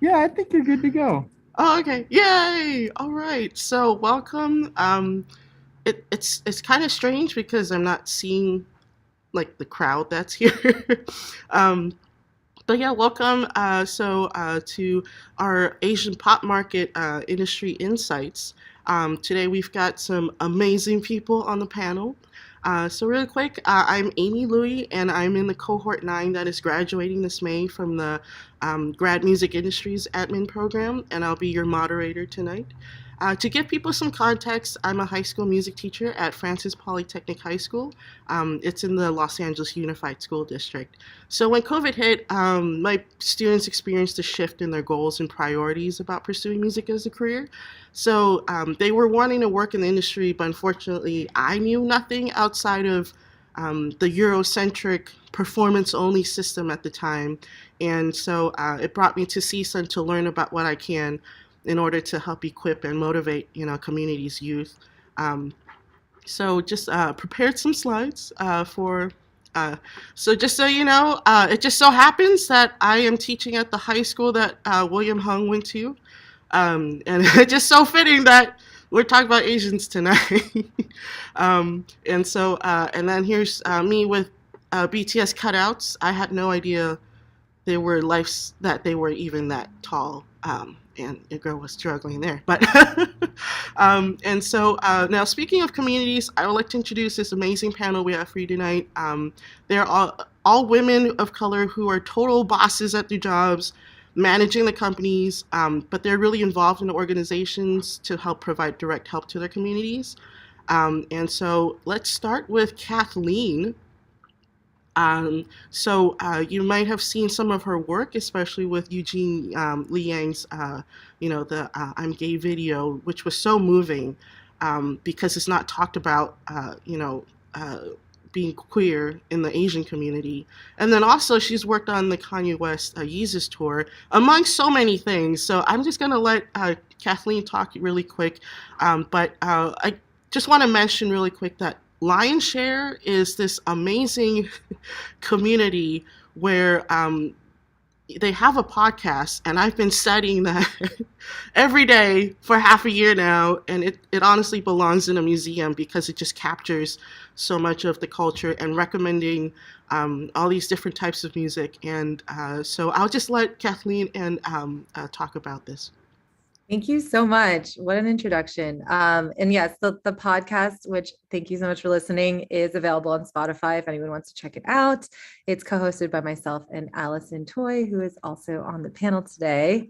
Yeah, I think you're good to go. Oh, okay. Yay! All right. So welcome. It's kind of strange because I'm not seeing like the crowd that's here. um, but yeah, welcome. To our Asian pop market industry insights. Today we've got some amazing people on the panel. So really quick, I'm Amy Louie, and I'm in the cohort 9 that is graduating this May from the Grad Music Industries Admin Program, and I'll be your moderator tonight. To give people some context, I'm a high school music teacher at Francis Polytechnic High School. It's in the Los Angeles Unified School District. So when COVID hit, my students experienced a shift in their goals and priorities about pursuing music as a career. So they were wanting to work in the industry, but unfortunately, I knew nothing outside of the Eurocentric performance only system at the time. And so it brought me to CSUN to learn about what I can in order to help equip and motivate, communities' youth. Um, so just prepared some slides for. So just so you know, it just so happens that I am teaching at the high school that William Hung went to, and it's just so fitting that we're talking about Asians tonight. And then here's me with BTS cutouts. I had no idea they were lives that they were even that tall. And your girl was struggling there. But now, speaking of communities, I would like to introduce this amazing panel we have for you tonight. They're all women of color who are total bosses at their jobs, managing the companies, but they're really involved in the organizations to help provide direct help to their communities. And so let's start with Kathleen. You might have seen some of her work, especially with Eugene Liang's, the "I'm Gay" video, which was so moving because it's not talked about, being queer in the Asian community. And then also she's worked on the Kanye West Yeezus tour, among so many things. So I'm just gonna let Kathleen talk really quick, but I just want to mention really quick that Lionshare is this amazing community where they have a podcast, and I've been studying that every day for half a year now, and it honestly belongs in a museum because it just captures so much of the culture and recommending all these different types of music. And so I'll just let Kathleen and talk about this. Thank you so much. What an introduction. And yes, the podcast, which thank you so much for listening, is available on Spotify if anyone wants to check it out. It's co-hosted by myself and Allison Toy, who is also on the panel today.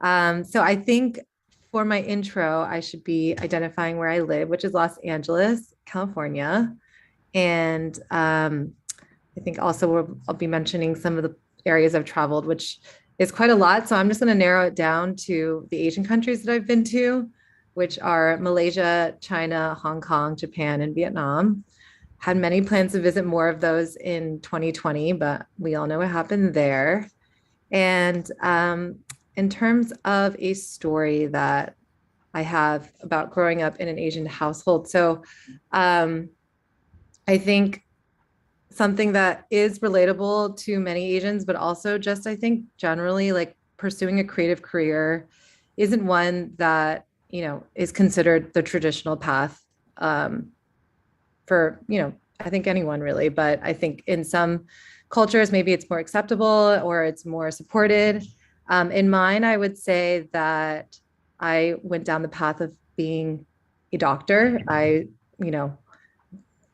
So I think for my intro, I should be identifying where I live, which is Los Angeles, California. And I think also I'll be mentioning some of the areas I've traveled, which is quite a lot. So I'm just going to narrow it down to the Asian countries that I've been to, which are Malaysia, China, Hong Kong, Japan, and Vietnam. Had many plans to visit more of those in 2020, but we all know what happened there. And in terms of a story that I have about growing up in an Asian household, so I think something that is relatable to many Asians, but also just I think generally like pursuing a creative career isn't one that, is considered the traditional path for, I think anyone really, but I think in some cultures, maybe it's more acceptable or it's more supported. In mine, I would say that I went down the path of being a doctor. I, you know,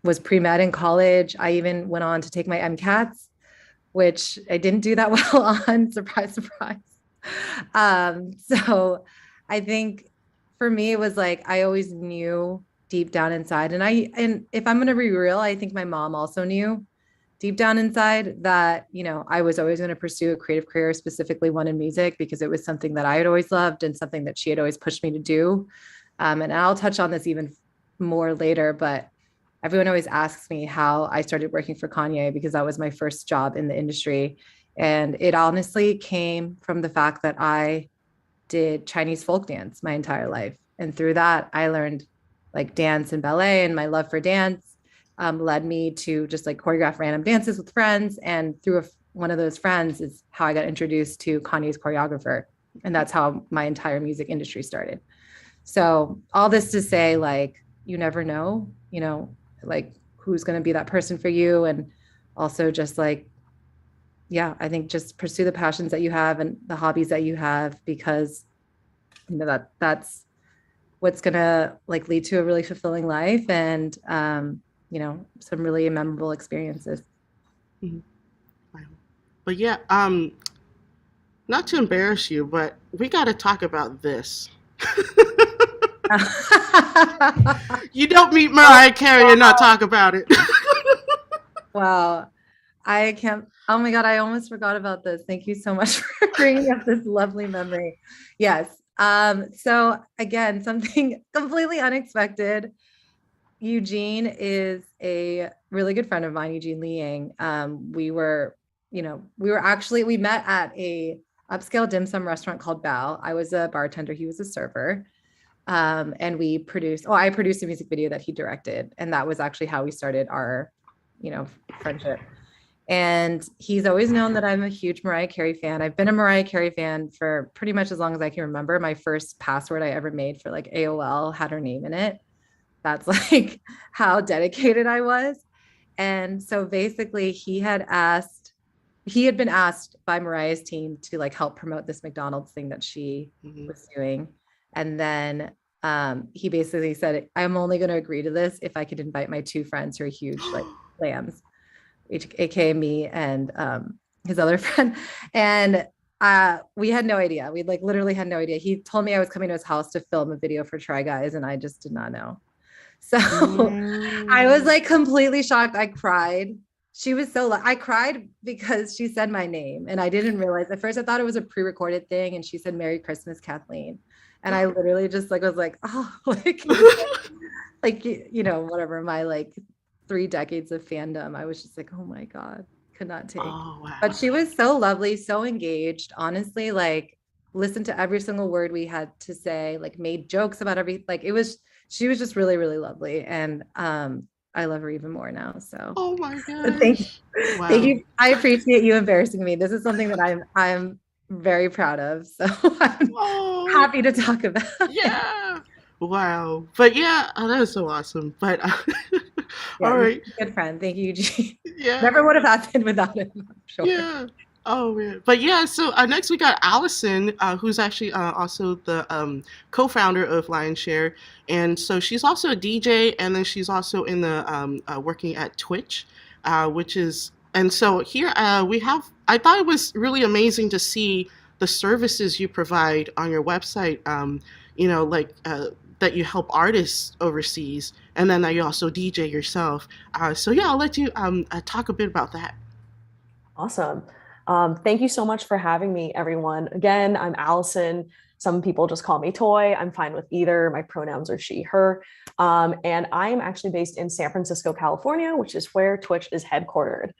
was pre-med in college. I even went on to take my MCATs, which I didn't do that well on. Surprise, surprise. So I think for me, it was like I always knew deep down inside. And if I'm gonna be real, I think my mom also knew deep down inside that, I was always going to pursue a creative career, specifically one in music, because it was something that I had always loved and something that she had always pushed me to do. And I'll touch on this even more later, but everyone always asks me how I started working for Kanye because that was my first job in the industry. And it honestly came from the fact that I did Chinese folk dance my entire life. And through that, I learned like dance and ballet, and my love for dance led me to just like choreograph random dances with friends. And through one of those friends is how I got introduced to Kanye's choreographer. And that's how my entire music industry started. So all this to say, like, you never know, like who's going to be that person for you. And also just like, yeah, I think just pursue the passions that you have and the hobbies that you have, because that's what's going to like lead to a really fulfilling life and some really memorable experiences. Mhm. Wow. But yeah, not to embarrass you, but we got to talk about this. You don't meet Mariah Carey and not talk about it. Wow. I can't. Oh my God, I almost forgot about this. Thank you so much for bringing up this lovely memory. Yes. So again, something completely unexpected. Eugene is a really good friend of mine, Eugene Liang. We met at a upscale dim sum restaurant called Bao. I was a bartender, he was a server. And I produced a music video that he directed. And that was actually how we started our, friendship. And he's always known that I'm a huge Mariah Carey fan. I've been a Mariah Carey fan for pretty much as long as I can remember. My first password I ever made for like AOL had her name in it. That's like how dedicated I was. And so basically he had been asked by Mariah's team to like help promote this McDonald's thing that she was doing. And then he basically said, I'm only going to agree to this if I could invite my two friends who are huge like lambs, aka me and his other friend. And we had no idea. We like literally had no idea. He told me I was coming to his house to film a video for Try Guys, and I just did not know. So I was like completely shocked. I cried. She was I cried because she said my name and I didn't realize at first. I thought it was a pre-recorded thing and she said Merry Christmas, Kathleen. And I literally just like was like, oh, like whatever, my like 3 decades of fandom. I was just like, oh my God, could not take. Oh, wow. But she was so lovely, so engaged, honestly, like listened to every single word we had to say, like made jokes about everything. Like she was just really, really lovely. And I love her even more now. So oh my God. thank you. Wow. Thank you. I appreciate you embarrassing me. This is something that I'm very proud of. So I'm happy to talk about. Yeah. Wow. But yeah, that was so awesome. But all right. Good friend. Thank you, Eugene. Yeah. Never would have happened without him, I'm sure. Yeah. Oh man. But yeah, so next we got Allison, who's actually also the co-founder of Lionshare. And so she's also a DJ, and then she's also in the working at Twitch, which is, and so here we have, I thought it was really amazing to see the services you provide on your website, that you help artists overseas, and then that you also DJ yourself. So yeah, I'll let you talk a bit about that. Awesome. Thank you so much for having me, everyone. Again, I'm Allison. Some people just call me Toy. I'm fine with either. My pronouns are she, her. And I'm actually based in San Francisco, California, which is where Twitch is headquartered.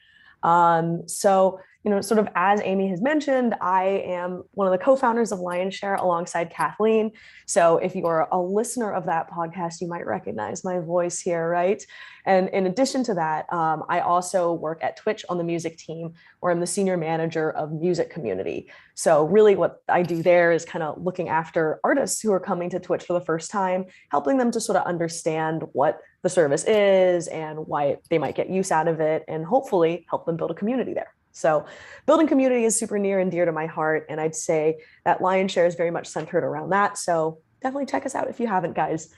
So, sort of as Amy has mentioned, I am one of the co-founders of Lionshare alongside Kathleen. So if you're a listener of that podcast, you might recognize my voice here, right? And in addition to that, I also work at Twitch on the music team, where I'm the senior manager of music community. So really what I do there is kind of looking after artists who are coming to Twitch for the first time, helping them to sort of understand what the service is and why they might get use out of it, and hopefully help them build a community there. So building community is super near and dear to my heart. And I'd say that Lionshare is very much centered around that. So definitely check us out if you haven't, guys.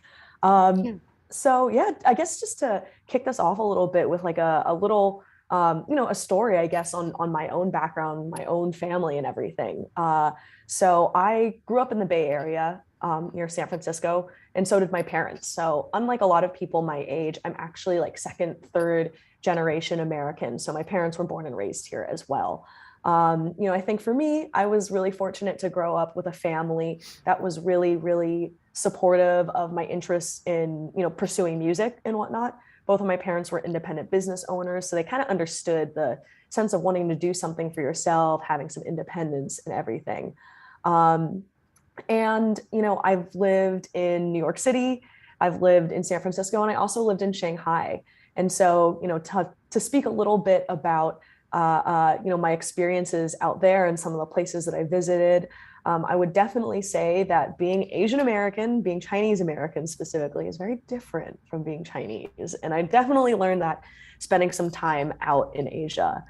So yeah, I guess just to kick this off a little bit with like a little, a story, I guess, on my own background, my own family and everything. So I grew up in the Bay Area near San Francisco, and so did my parents. So unlike a lot of people my age, I'm actually like second, third generation American. So my parents were born and raised here as well. I think for me, I was really fortunate to grow up with a family that was really, really supportive of my interests in, pursuing music and whatnot. Both of my parents were independent business owners, so they kind of understood the sense of wanting to do something for yourself, having some independence and everything. I've lived in New York City, I've lived in San Francisco, and I also lived in Shanghai. And so, to speak a little bit about, my experiences out there and some of the places that I visited, I would definitely say that being Asian American, being Chinese American specifically, is very different from being Chinese. And I definitely learned that spending some time out in Asia.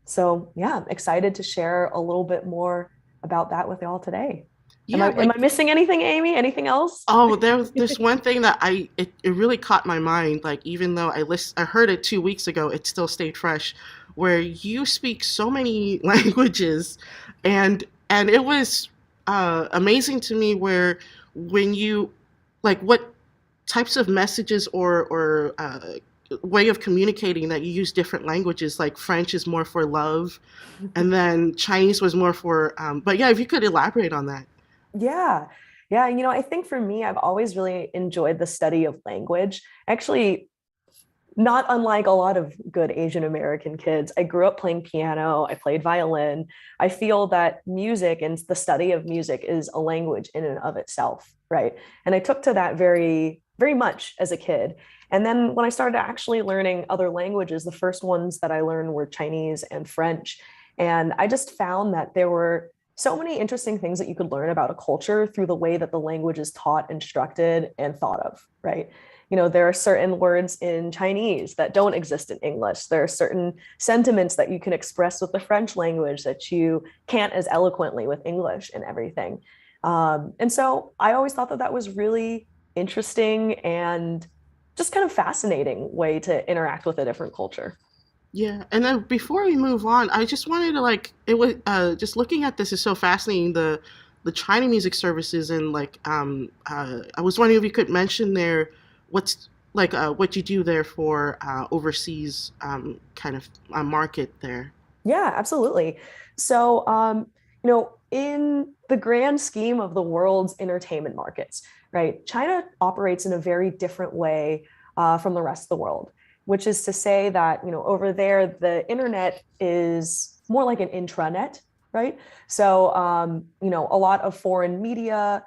So yeah, I'm excited to share a little bit more about that with y'all today. Am Yeah, I missing anything, Amy? Anything else? oh, there's one thing that it really caught my mind. Like even though I heard it 2 weeks ago, it still stayed fresh. Where you speak so many languages, and it was amazing to me. Where when you like what types of messages or way of communicating that you use different languages. Like French is more for love, and then Chinese was more for. But yeah, if you could elaborate on that. Yeah. Yeah. I think for me, I've always really enjoyed the study of language. Actually, not unlike a lot of good Asian American kids, I grew up playing piano, I played violin. I feel that music and the study of music is a language in and of itself, right? And I took to that very, very much as a kid. And then when I started actually learning other languages, the first ones that I learned were Chinese and French. And I just found that there were so many interesting things that you could learn about a culture through the way that the language is taught, instructed, and thought of, right? There are certain words in Chinese that don't exist in English. There are certain sentiments that you can express with the French language that you can't as eloquently with English and everything. And so I always thought that that was really interesting and just kind of fascinating way to interact with a different culture. Yeah, and then before we move on, I just wanted to like it was just looking at this is so fascinating the China music services and I was wondering if you could mention there what's what you do there for overseas kind of market there. Yeah, absolutely. So, in the grand scheme of the world's entertainment markets, right, China operates in a very different way from the rest of the world, which is to say that, over there, the internet is more like an intranet, right? So, a lot of foreign media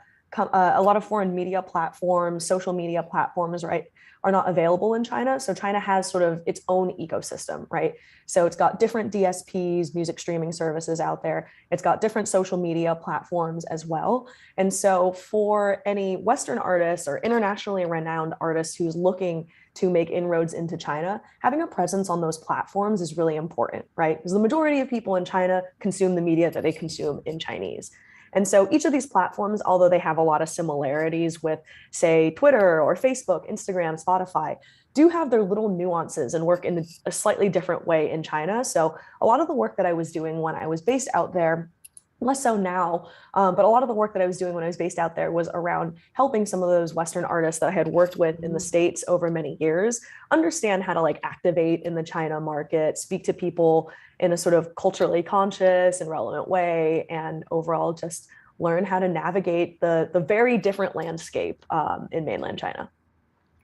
platforms, social media platforms, right, are not available in China. So China has sort of its own ecosystem, right? So it's got different DSPs, music streaming services out there. It's got different social media platforms as well. And so for any Western artist or internationally renowned artist who's looking to make inroads into China, having a presence on those platforms is really important, right? Because the majority of people in China consume the media that they consume in Chinese. And so each of these platforms, although they have a lot of similarities with, say, Twitter or Facebook, Instagram, Spotify, do have their little nuances and work in a slightly different way in China. So a lot of the work that I was doing when I was based out there, less so now, but a lot of the work that I was doing when I was based out there was around helping some of those Western artists that I had worked with in the States over many years understand how to like activate in the China market, speak to people in a sort of culturally conscious and relevant way, and overall just learn how to navigate the very different landscape in mainland China.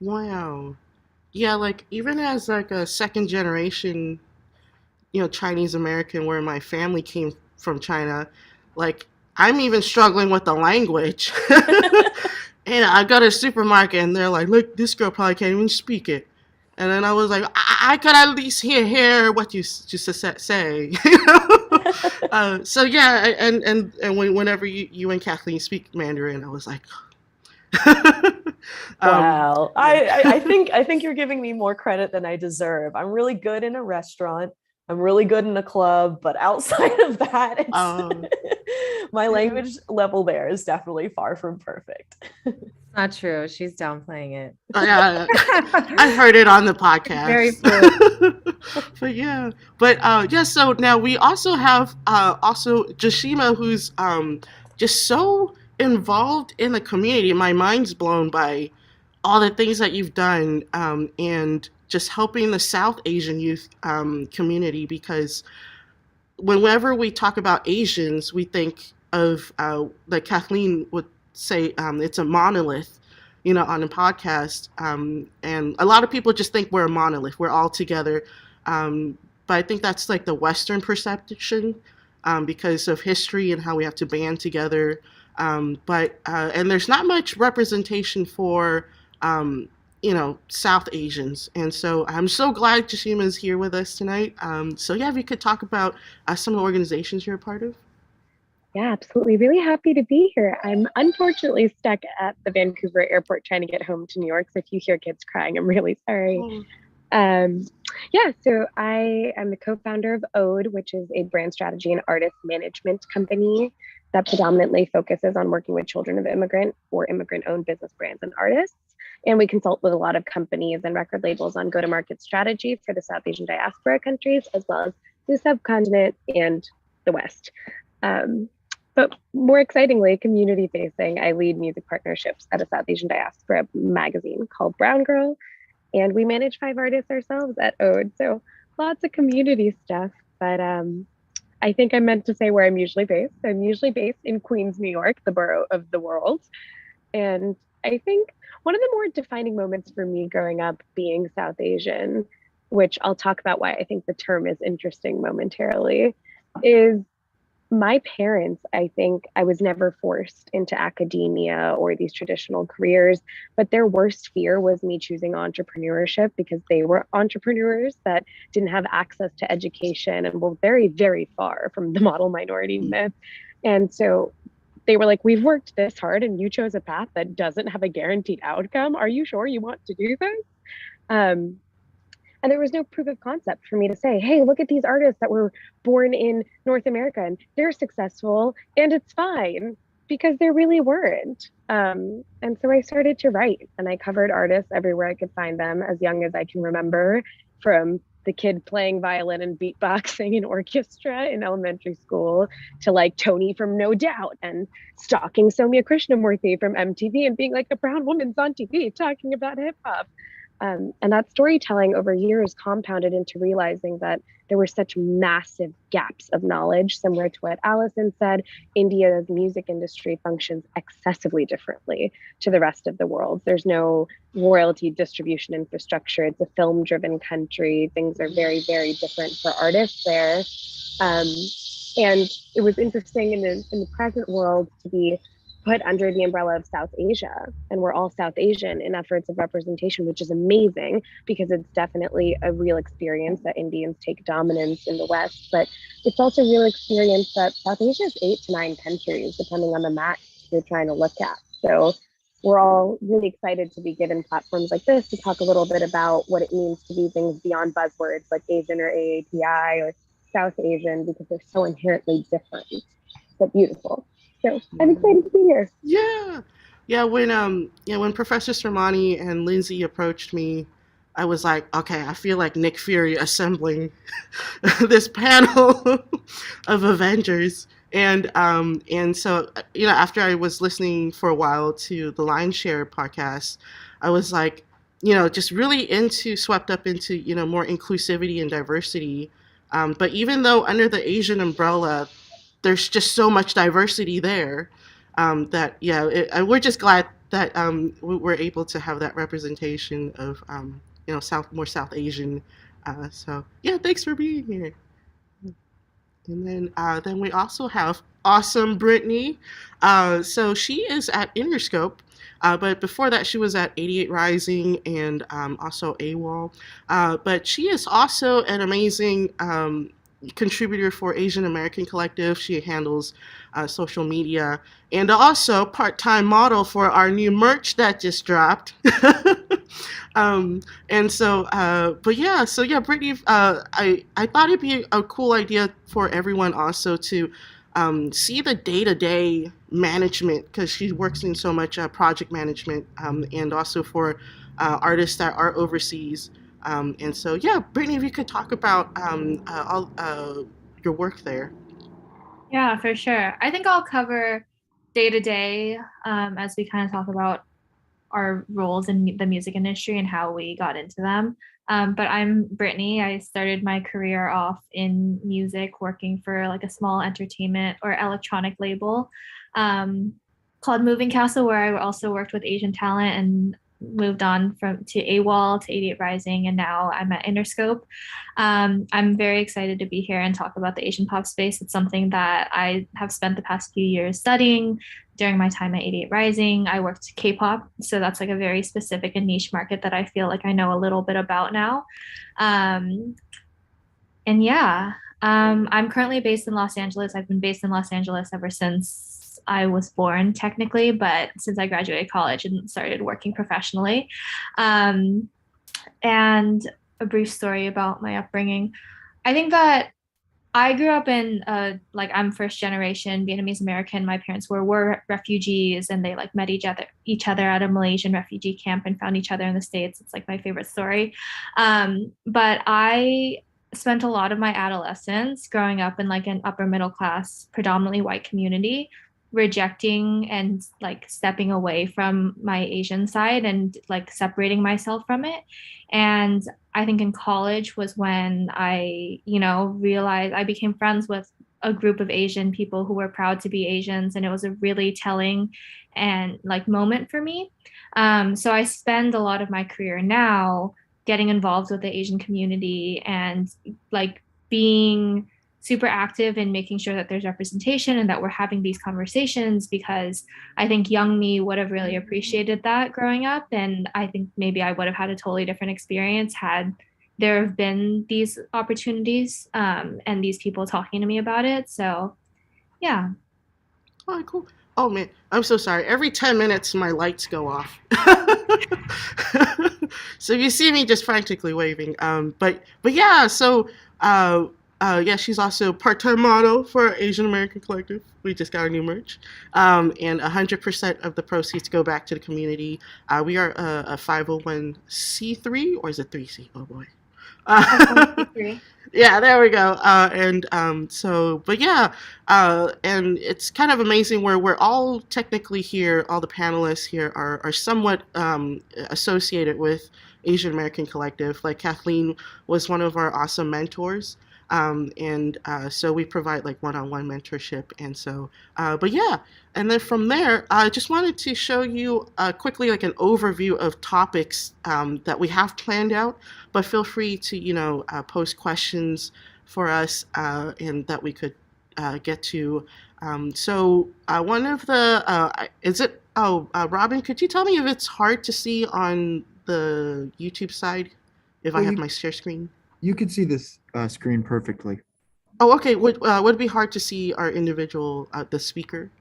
Wow. Yeah, like even as like a second generation, Chinese American where my family came from China, like I'm even struggling with the language. And I go to a supermarket and they're like, look, this girl probably can't even speak it. And then I was like, I could at least hear what you just say. So yeah, and whenever you and Kathleen speak Mandarin, I was like, Wow. yeah. I think you're giving me more credit than I deserve. I'm really good in a restaurant. I'm really good in a club, but outside of that, um, my language level there is definitely far from perfect. Not true. She's downplaying it. I heard it on the Very podcast. fluid. But yeah, but yeah. So now we also have also Jashima, who's just so involved in the community. My mind's blown by all the things that you've done and just helping the South Asian youth community because whenever we talk about Asians, we think of like Kathleen would say, it's a monolith, on a podcast. And a lot of people just think we're a monolith. We're all together. But I think that's like the Western perception because of history and how we have to band together. And there's not much representation for, South Asians. And so I'm so glad Jashima is here with us tonight. So yeah, if you could talk about some of the organizations you're a part of. Yeah, absolutely. Really happy to be here. I'm unfortunately stuck at the Vancouver airport trying to get home to New York. So if you hear kids crying, I'm really sorry. Oh, Um, yeah, so I am the co-founder of Ode, which is a brand strategy and artist management company that predominantly focuses on working with children of immigrant or immigrant-owned business brands and artists. And we consult with a lot of companies and record labels on go-to-market strategy for the South Asian diaspora countries, as well as the subcontinent and the West. Um, but more excitingly, community facing, I lead music partnerships at a South Asian diaspora magazine called Brown Girl, and we manage 5 artists ourselves at Ode. So lots of community stuff. But I think I meant to say where I'm usually based. I'm usually based in Queens, New York, the borough of the world. And I think one of the more defining moments for me growing up being South Asian, which I'll talk about why I think the term is interesting momentarily, is my parents. I think I was never forced into academia or these traditional careers, but their worst fear was me choosing entrepreneurship because they were entrepreneurs that didn't have access to education and were very, very far from the model minority myth. And so they were like, we've worked this hard and you chose a path that doesn't have a guaranteed outcome. Are you sure you want to do this? Um, and there was no proof of concept for me to say, hey, look at these artists that were born in North America and they're successful and it's fine, because there really weren't. And so I started to write and I covered artists everywhere I could find them as young as I can remember, from the kid playing violin and beatboxing in orchestra in elementary school to like Tony from No Doubt and stalking Somya Krishnamurthy from MTV and being like, a brown woman's on TV talking about hip hop. And that storytelling over years compounded into realizing that there were such massive gaps of knowledge. Similar to what Allison said, India's music industry functions excessively differently to the rest of the world. There's no royalty distribution infrastructure. It's a film driven country. Things are very, very different for artists there. Um, and it was interesting in the present world to be put under the umbrella of South Asia. And we're all South Asian in efforts of representation, which is amazing because it's definitely a real experience that Indians take dominance in the West. But it's also a real experience that South Asia is 8 to 9 countries, depending on the map you're trying to look at. So we're all really excited to be given platforms like this to talk a little bit about what it means to do things beyond buzzwords like Asian or AAPI or South Asian, because they're so inherently different but beautiful. So I'm excited to be here. Yeah. When Professor Sermani and Lindsay approached me, I was like, okay, I feel like Nick Fury assembling this panel of Avengers. And so after I was listening for a while to the Lionshare podcast, I was like, just really swept up into more inclusivity and diversity. But even though under the Asian umbrella, there's just so much diversity there, we're just glad that we're able to have that representation of more South Asian. So yeah, thanks for being here. And then we also have awesome Brittany. So she is at Interscope. But before that, she was at 88 Rising and also AWOL. But she is also an amazing contributor for Asian American Collective. She handles social media and also part-time model for our new merch that just dropped. Brittany, I thought it'd be a cool idea for everyone also to see the day-to-day management, because she works in so much project management and also for artists that are overseas. Brittany, if you could talk about your work there. Yeah, for sure. I think I'll cover day to day as we kind of talk about our roles in the music industry and how we got into them. But I'm Brittany. I started my career off in music, working for like a small entertainment or electronic label called Moving Castle, where I also worked with Asian talent and moved on to AWOL to 88 Rising, and now I'm at Interscope. I'm very excited to be here and talk about the Asian pop space. It's something that I have spent the past few years studying. During my time at 88 Rising, I worked K-pop, so that's like a very specific and niche market that I feel like I know a little bit about now. I'm currently based in Los Angeles. I've been based in Los Angeles ever since I was born, technically, but since I graduated college and started working professionally. Um, and a brief story about my upbringing. I think that I grew up in like I'm first generation Vietnamese American. My parents were refugees, and they like met each other at a Malaysian refugee camp and found each other in the States. It's like my favorite story. But I spent a lot of my adolescence growing up in like an upper middle class, predominantly white community, rejecting and like stepping away from my Asian side and like separating myself from it. And I think in college was when I realized I became friends with a group of Asian people who were proud to be Asians. And it was a really telling and like moment for me. So I spend a lot of my career now getting involved with the Asian community and like being super active in making sure that there's representation and that we're having these conversations, because I think young me would have really appreciated that growing up. And I think maybe I would have had a totally different experience had there have been these opportunities and these people talking to me about it. So, yeah. All right, cool. Oh man, I'm so sorry. Every 10 minutes, my lights go off. So you see me just frantically waving. But yeah. So yeah, she's also part-time model for Asian American Collective. We just got our new merch, and 100% of the proceeds go back to the community. We are a 501c3, or is it 3C? Oh boy. Yeah, there we go. But yeah, and it's kind of amazing where we're all technically here, all the panelists here are somewhat associated with Asian American Collective. Like Kathleen was one of our awesome mentors. So we provide like one-on-one mentorship. But yeah, and then from there, I just wanted to show you quickly like an overview of topics that we have planned out, but feel free to, post questions for us and that we could get to. One of Robin, could you tell me if it's hard to see on the YouTube side if I Well, have you, my share screen? you could see this screen perfectly. Oh, okay. Would it be hard to see our individual, the speaker?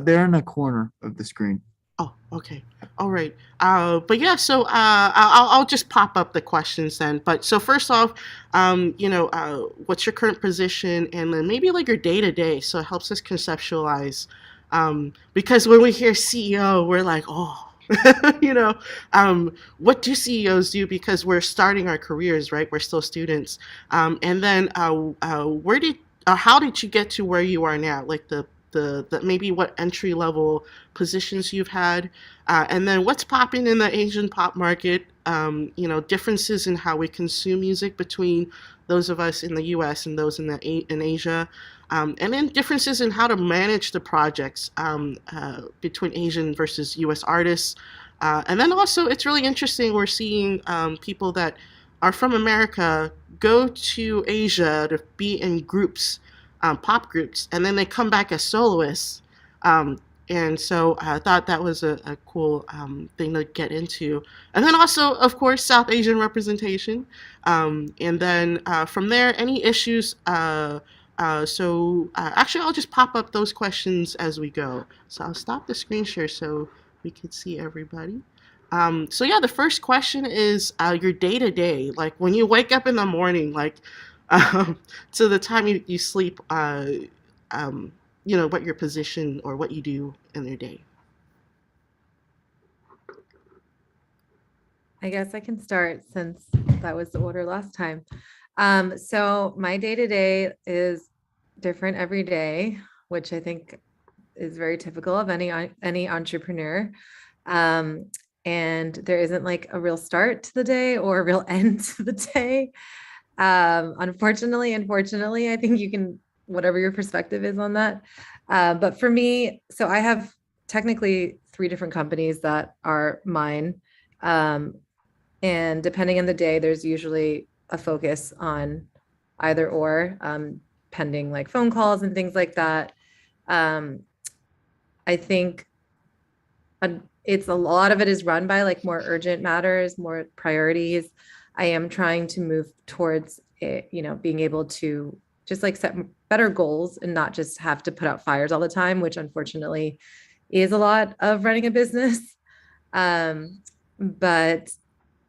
They're in a corner of the screen. Oh, okay. All right. But yeah, so I'll just pop up the questions then. But so first off, what's your current position, and then maybe like your day to day, so it helps us conceptualize. Because when we hear CEO, we're like, oh. What do CEOs do? Because we're starting our careers, right? We're still students. And then how did you get to where you are now? Like the maybe what entry level positions you've had, and then what's popping in the Asian pop market. Differences in how we consume music between those of us in the U.S. and those in Asia. And then differences in how to manage the projects between Asian versus U.S. artists. And then also, it's really interesting, we're seeing people that are from America go to Asia to be in groups, pop groups, and then they come back as soloists. And so I thought that was a cool thing to get into. And then also, of course, South Asian representation. And then from there, any issues. Actually, I'll just pop up those questions as we go. So I'll stop the screen share so we can see everybody. The first question is your day to day, like when you wake up in the morning, like to the time you sleep, what your position or what you do in your day. I guess I can start since that was the order last time. So my day-to-day is different every day, which I think is very typical of any entrepreneur. And there isn't like a real start to the day or a real end to the day. Unfortunately, I think you can, whatever your perspective is on that. But for me, so I have technically 3 different companies that are mine. And depending on the day, there's usually a focus on either or, pending like phone calls and things like that. I think it's a lot of it is run by like more urgent matters, more priorities. I am trying to move towards it, being able to just like set better goals and not just have to put out fires all the time, which unfortunately is a lot of running a business. But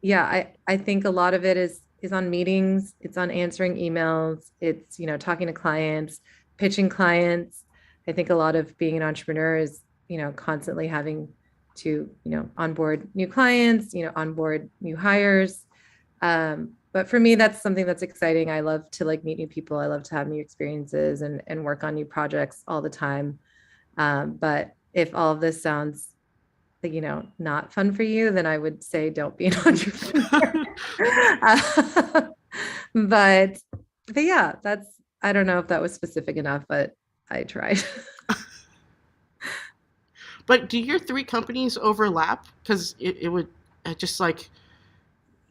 yeah, I think a lot of it is on meetings, it's on answering emails, it's, you know, talking to clients, pitching clients. I think a lot of being an entrepreneur is, you know, constantly having to, you know, onboard new clients, you know, onboard new hires. But for me, that's something that's exciting. I love to like meet new people. I love to have new experiences and work on new projects all the time. But if all of this sounds like, you know, not fun for you, then I would say don't be an entrepreneur. But yeah, I don't know if that was specific enough, but I tried. But do your three companies overlap? Because it would just like,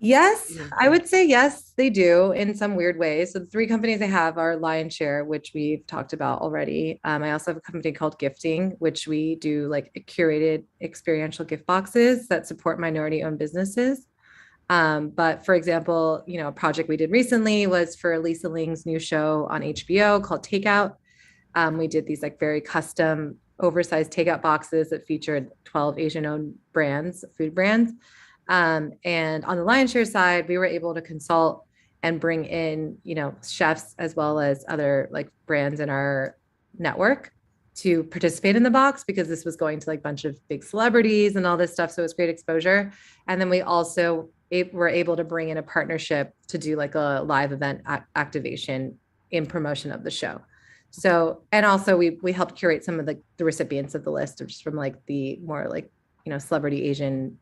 Yes, yeah. I would say yes, they do in some weird ways. So the three companies I have are Lionshare, which we've talked about already. I also have a company called Gifting, which we do like curated experiential gift boxes that support minority-owned businesses. But for example, you know, a project we did recently was for Lisa Ling's new show on HBO called Takeout. We did these like very custom, oversized takeout boxes that featured 12 Asian-owned brands, food brands. And on the Lionshare side, we were able to consult and bring in, you know, chefs as well as other like brands in our network to participate in the box, because this was going to like a bunch of big celebrities and all this stuff. So it was great exposure. And then we also were able to bring in a partnership to do like a live event activation in promotion of the show. So, and also we helped curate some of the recipients of the list, just from like the more like, you know, celebrity Asian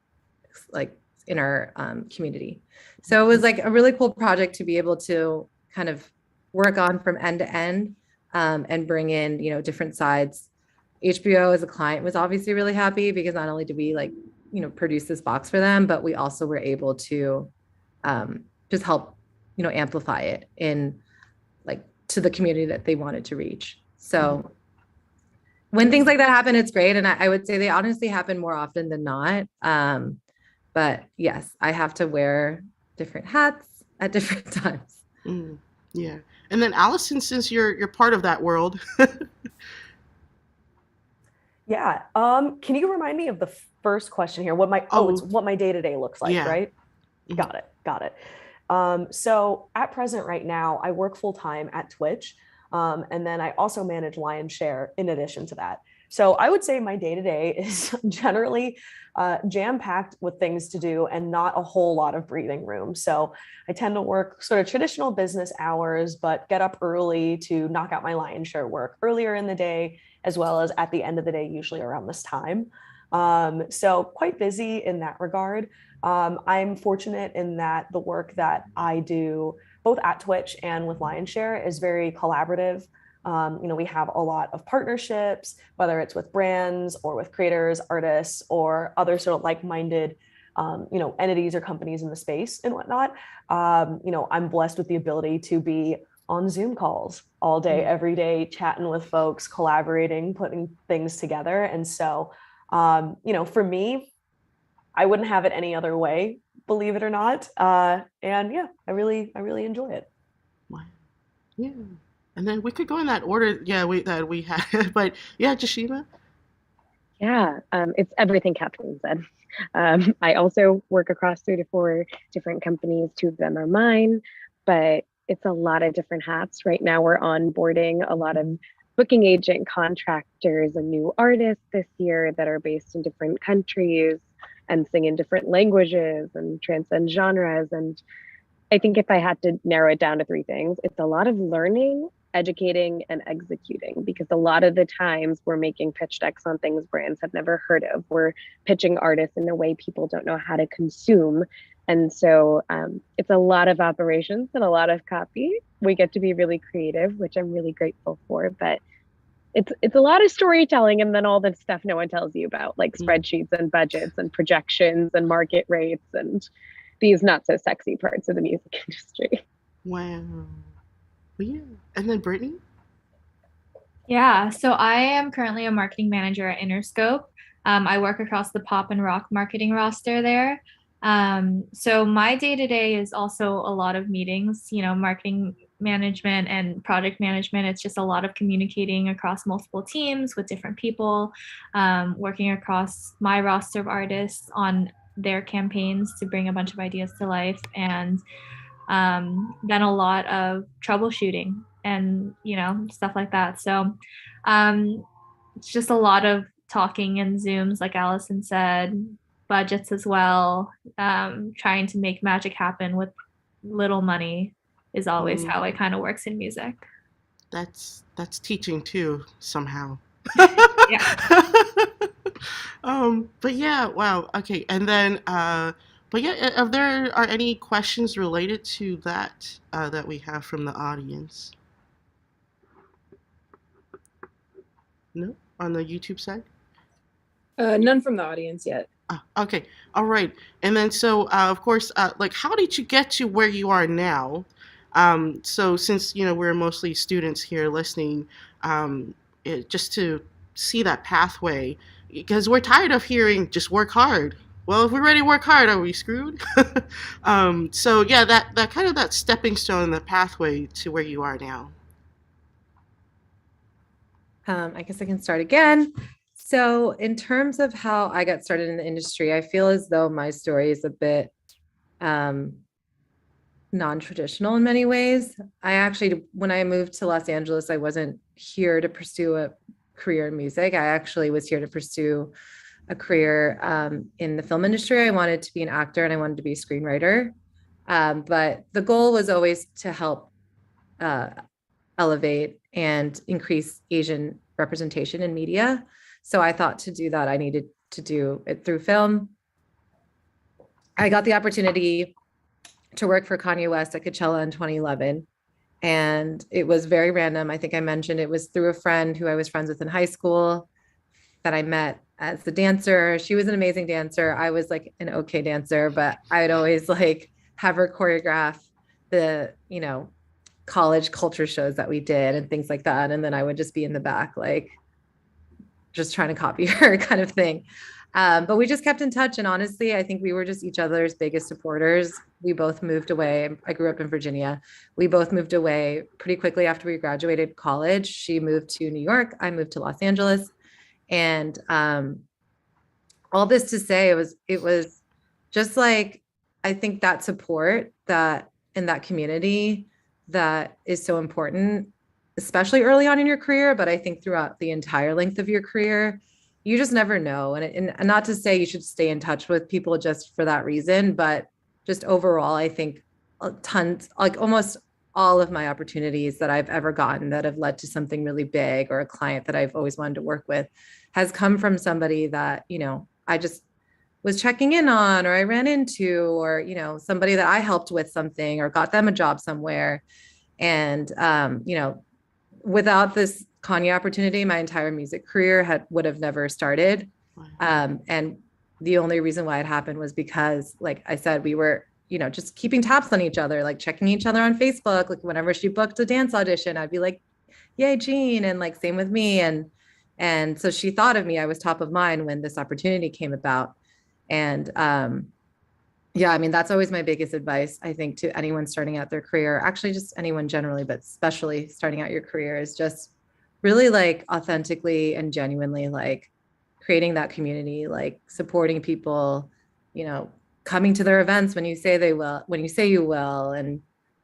like in our community. So it was like a really cool project to be able to kind of work on from end to end, and bring in, you know, different sides. HBO as a client was obviously really happy, because not only did we like, you know, produce this box for them, but we also were able to just help, you know, amplify it in like to the community that they wanted to reach. So when things like that happen, it's great. And I would say they honestly happen more often than not. But yes, I have to wear different hats at different times. Yeah. And then Allison, since you're part of that world. Yeah. Can you remind me of the first question here? It's what my day-to-day looks like, Yeah. right? Mhm. Got it. So at present right now, I work full-time at Twitch. And then I also manage Lionshare in addition to that. So I would say my day-to-day is generally jam-packed with things to do and not a whole lot of breathing room. So I tend to work sort of traditional business hours, but get up early to knock out my Lionshare work earlier in the day, as well as at the end of the day, usually around this time. So quite busy in that regard. I'm fortunate in that the work that I do both at Twitch and with Lionshare is very collaborative. You know, we have a lot of partnerships, whether it's with brands or with creators, artists, or other sort of like-minded, you know, entities or companies in the space and whatnot. You know, I'm blessed with the ability to be on Zoom calls all day, every day, chatting with folks, collaborating, putting things together. And so, you know, for me, I wouldn't have it any other way, believe it or not. And yeah, I really enjoy it. Wow. Yeah. And then we could go in that order. Yeah, we had, but yeah, Jashima. Yeah, it's everything Kathleen said. I also work across 3 to 4 different companies. 2 of them are mine, but it's a lot of different hats. Right now, we're onboarding a lot of booking agent contractors and new artists this year that are based in different countries and sing in different languages and transcend genres. And I think if I had to narrow it down to 3 things, it's a lot of learning, educating, and executing, because a lot of the times we're making pitch decks on things brands have never heard of. We're pitching artists in a way people don't know how to consume. And so it's a lot of operations and a lot of copy. We get to be really creative, which I'm really grateful for, but it's a lot of storytelling, and then all the stuff no one tells you about, like spreadsheets and budgets and projections and market rates and these not so sexy parts of the music industry. Wow. Well, yeah. And then Brittany? Yeah, so I am currently a marketing manager at Interscope. I work across the pop and rock marketing roster there. So my day to day is also a lot of meetings. You know, marketing management and project management. It's just a lot of communicating across multiple teams with different people, working across my roster of artists on their campaigns to bring a bunch of ideas to life, and then a lot of troubleshooting and stuff like that. So it's just a lot of talking and Zooms, like Allison said, budgets as well, trying to make magic happen with little money is always how it kind of works in music. That's teaching too, somehow. Yeah. But yeah, wow. Okay. And then but yeah, if there are any questions related to that that we have from the audience? No? On the YouTube side? None from the audience yet. Okay. All right. And then so of course, like how did you get to where you are now? So since we're mostly students here listening, just to see that pathway, because we're tired of hearing just work hard. Well, if we're ready to work hard, are we screwed? So yeah, that kind of that stepping stone, the pathway to where you are now. I guess I can start again. So in terms of how I got started in the industry, I feel as though my story is a bit non-traditional in many ways. I actually, when I moved to Los Angeles, I wasn't here to pursue a career in music. I actually was here to pursue a career in the film industry. I wanted to be an actor and I wanted to be a screenwriter. But the goal was always to help elevate and increase Asian representation in media. So I thought to do that, I needed to do it through film. I got the opportunity to work for Kanye West at Coachella in 2011. And it was very random. I think I mentioned it was through a friend who I was friends with in high school that I met as the dancer. She was an amazing dancer. I was like an okay dancer, but I'd always like have her choreograph the, college culture shows that we did and things like that. And then I would just be in the back, like just trying to copy her kind of thing. But we just kept in touch. And honestly, I think we were just each other's biggest supporters. We both moved away. I grew up in Virginia. We both moved away pretty quickly after we graduated college. She moved to New York. I moved to Los Angeles. And all this to say, it was just like, I think that support that in that community that is so important, especially early on in your career, but I think throughout the entire length of your career, you just never know. And not to say you should stay in touch with people just for that reason, but just overall, I think tons, like almost all of my opportunities that I've ever gotten that have led to something really big or a client that I've always wanted to work with has come from somebody that, I just was checking in on, or I ran into, or, somebody that I helped with something or got them a job somewhere. And, without this Kanye opportunity, my entire music career would have never started. And the only reason why it happened was because, like I said, we were, just keeping tabs on each other, like checking each other on Facebook. Like whenever she booked a dance audition, I'd be like, yay, Jean. And like, same with me. And so she thought of me. I was top of mind when this opportunity came about. And yeah, I mean, that's always my biggest advice, I think, to anyone starting out their career, actually just anyone generally, but especially starting out your career, is just really like authentically and genuinely like creating that community, like supporting people, coming to their events when you say you will, and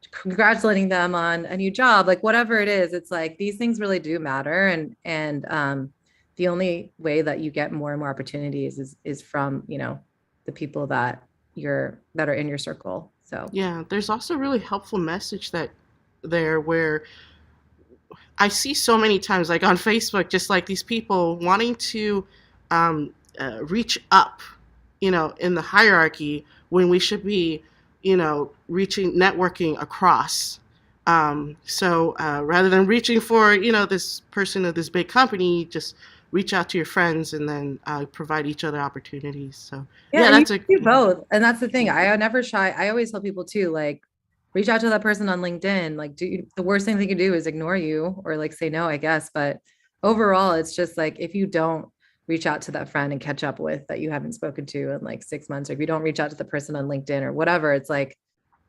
congratulating them on a new job, like whatever it is. It's like these things really do matter. And the only way that you get more and more opportunities is from, the people that are in your circle. So yeah, there's also a really helpful message where I see so many times, like on Facebook, just like these people wanting to reach up, in the hierarchy when we should be, networking across. So rather than reaching for, this person of this big company, just reach out to your friends and then provide each other opportunities. So yeah, that's do both. And that's the thing. I never shy. I always tell people too, like, reach out to that person on LinkedIn. Like, the worst thing they can do is ignore you or like say no, I guess. But overall, it's just like, if you don't reach out to that friend and catch up with that you haven't spoken to in like 6 months, or if you don't reach out to the person on LinkedIn or whatever, it's like,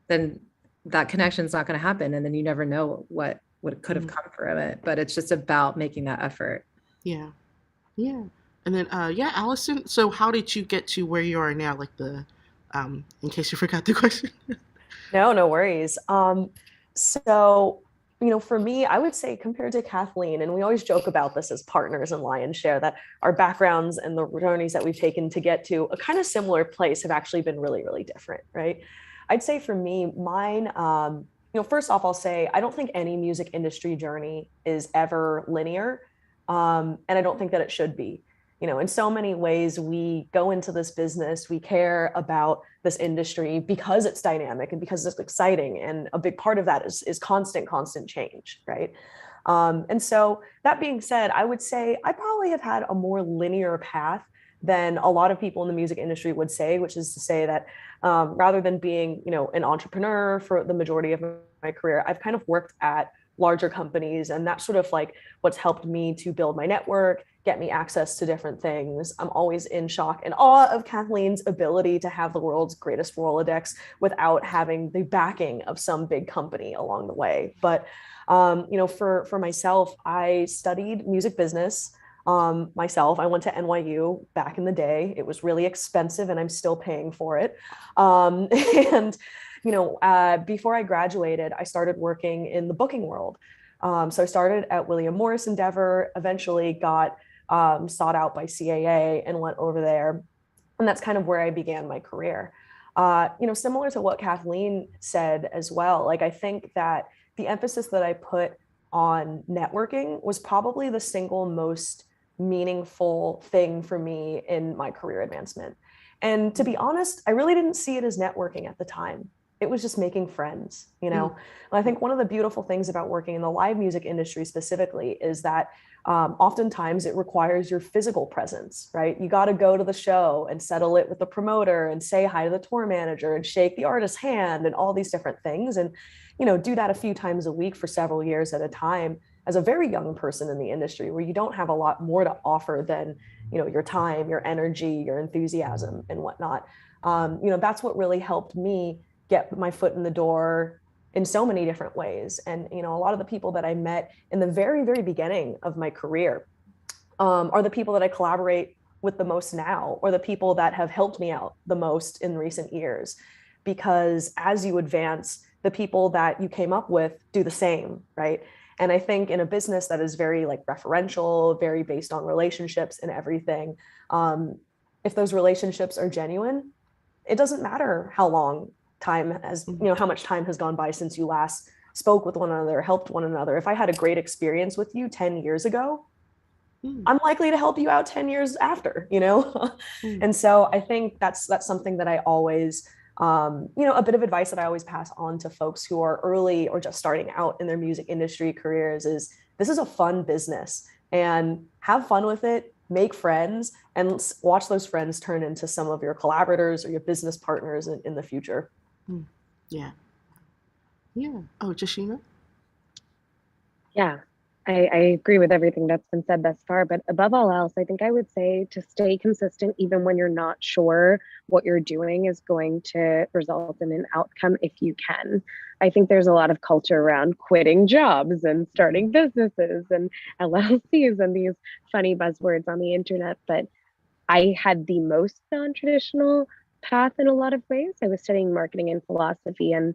then that connection's not going to happen. And then you never know what could have come from it. But it's just about making that effort. Yeah. Yeah. And then yeah, Allison, so how did you get to where you are now? Like in case you forgot the question. No, no worries. So, for me, I would say compared to Kathleen, and we always joke about this as partners in Lion's Share, that our backgrounds and the journeys that we've taken to get to a kind of similar place have actually been really, really different, right? I'd say for me, mine, first off, I'll say I don't think any music industry journey is ever linear. And I don't think that it should be. In so many ways, we go into this business, we care about this industry because it's dynamic and because it's exciting. And a big part of that is constant change, right? And so that being said, I would say I probably have had a more linear path than a lot of people in the music industry would say, which is to say that rather than being, an entrepreneur for the majority of my career, I've kind of worked at larger companies, and that's sort of like what's helped me to build my network, get me access to different things. I'm always in shock and awe of Kathleen's ability to have the world's greatest Rolodex without having the backing of some big company along the way. But for myself, I studied music business myself. I went to NYU back in the day. It was really expensive, and I'm still paying for it. And before I graduated, I started working in the booking world. So I started at William Morris Endeavor, eventually got sought out by CAA and went over there. And that's kind of where I began my career. Similar to what Kathleen said as well, like I think that the emphasis that I put on networking was probably the single most meaningful thing for me in my career advancement. And to be honest, I really didn't see it as networking at the time. It was just making friends, And I think one of the beautiful things about working in the live music industry specifically is that oftentimes it requires your physical presence, right? You got to go to the show and settle it with the promoter and say hi to the tour manager and shake the artist's hand and all these different things. And, do that a few times a week for several years at a time as a very young person in the industry where you don't have a lot more to offer than, your time, your energy, your enthusiasm and whatnot. That's what really helped me get my foot in the door in so many different ways. And, a lot of the people that I met in the very, very beginning of my career are the people that I collaborate with the most now, or the people that have helped me out the most in recent years. Because as you advance, the people that you came up with do the same, right? And I think in a business that is very like referential, very based on relationships and everything, if those relationships are genuine, it doesn't matter how long time has, how much time has gone by since you last spoke with one another, helped one another. If I had a great experience with you 10 years ago, I'm likely to help you out 10 years after, And so I think that's something that I always, a bit of advice that I always pass on to folks who are early or just starting out in their music industry careers is this is a fun business, and have fun with it, make friends, and watch those friends turn into some of your collaborators or your business partners in the future. Yeah. Yeah. Oh, Jashina? Yeah, I agree with everything that's been said thus far. But above all else, I think I would say to stay consistent, even when you're not sure what you're doing is going to result in an outcome, if you can. I think there's a lot of culture around quitting jobs and starting businesses and LLCs and these funny buzzwords on the internet. But I had the most non-traditional path in a lot of ways. I was studying marketing and philosophy, and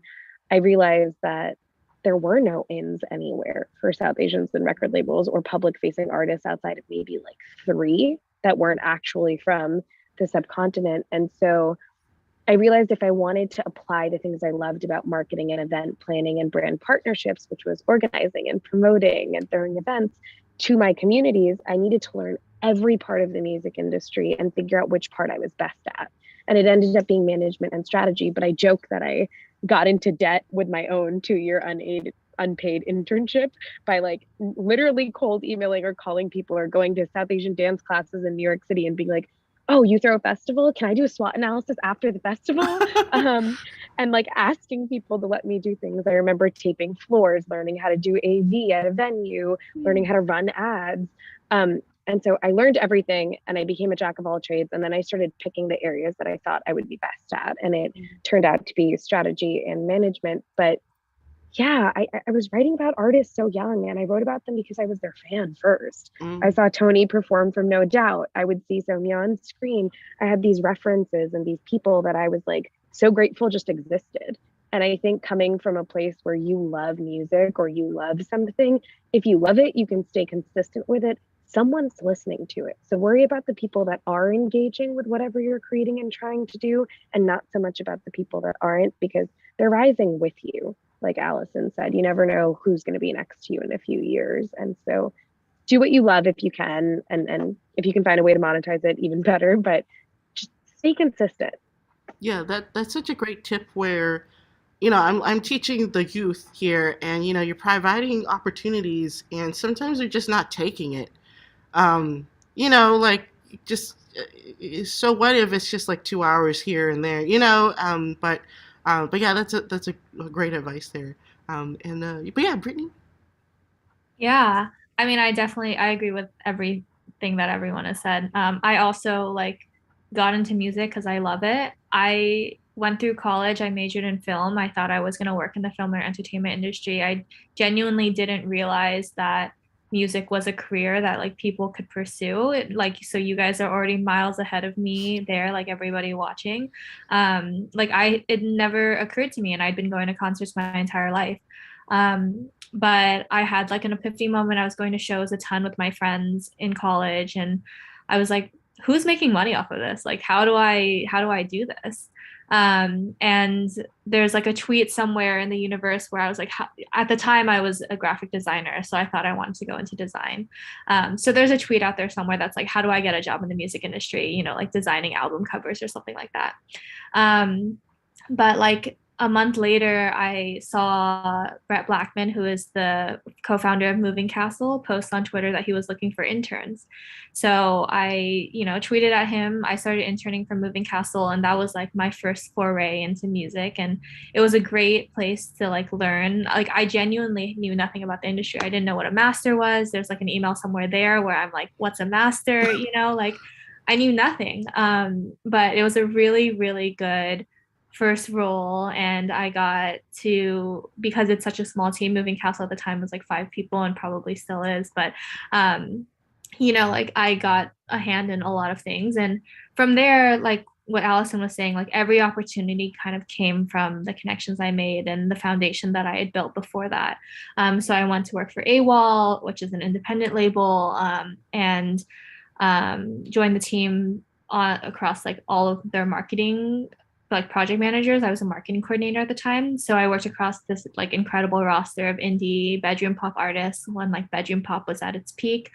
I realized that there were no ins anywhere for South Asians and record labels or public facing artists outside of maybe like 3 that weren't actually from the subcontinent. And so I realized if I wanted to apply the things I loved about marketing and event planning and brand partnerships, which was organizing and promoting and throwing events to my communities, I needed to learn every part of the music industry and figure out which part I was best at. And it ended up being management and strategy. But I joke that I got into debt with my own 2-year unpaid internship by like literally cold emailing or calling people or going to South Asian dance classes in New York City and being like, oh, you throw a festival? Can I do a SWOT analysis after the festival? And like asking people to let me do things. I remember taping floors, learning how to do AV at a venue, learning how to run ads. And so I learned everything and I became a jack of all trades. And then I started picking the areas that I thought I would be best at. And it turned out to be strategy and management. But yeah, I was writing about artists so young, and I wrote about them because I was their fan first. I saw Tony perform from No Doubt. I would see Soumya on screen. I had these references and these people that I was like so grateful just existed. And I think coming from a place where you love music or you love something, if you love it, you can stay consistent with it. Someone's listening to it. So worry about the people that are engaging with whatever you're creating and trying to do, and not so much about the people that aren't, because they're rising with you. Like Allison said, you never know who's going to be next to you in a few years. And so do what you love if you can. And if you can find a way to monetize it, even better, but just stay consistent. Yeah, that's such a great tip where, I'm teaching the youth here, and, you're providing opportunities, and sometimes they're just not taking it. Like, just, so what if it's just like 2 hours here and there, but yeah, that's a great advice there. But yeah, Brittany. Yeah, I mean, I agree with everything that everyone has said. I also got into music because I love it. I went through college, I majored in film. I thought I was going to work in the film or entertainment industry. I genuinely didn't realize that music was a career that people could pursue it. So you guys are already miles ahead of me there, everybody watching. It never occurred to me, and I'd been going to concerts my entire life. But I had an epiphany moment. I was going to shows a ton with my friends in college, and I was like, who's making money off of this? How do I do this? And there's a tweet somewhere in the universe where I was like, at the time I was a graphic designer, so I thought I wanted to go into design. So there's a tweet out there somewhere that's how do I get a job in the music industry? Designing album covers or something like that. But a month later, I saw Brett Blackman, who is the co-founder of Moving Castle, post on Twitter that he was looking for interns. So I, tweeted at him. I started interning for Moving Castle, and that was my first foray into music. And it was a great place to learn. I genuinely knew nothing about the industry. I didn't know what a master was. There's an email somewhere there where I'm like, what's a master? I knew nothing. But it was a really, really good first role, and I got to, because it's such a small team, Moving Castle at the time was 5 people and probably still is, but I got a hand in a lot of things. And from there, what Allison was saying, every opportunity kind of came from the connections I made and the foundation that I had built before that. So I went to work for AWOL, which is an independent label, and joined the team across all of their marketing project managers. I was a marketing coordinator at the time. So I worked across this incredible roster of indie bedroom pop artists when bedroom pop was at its peak.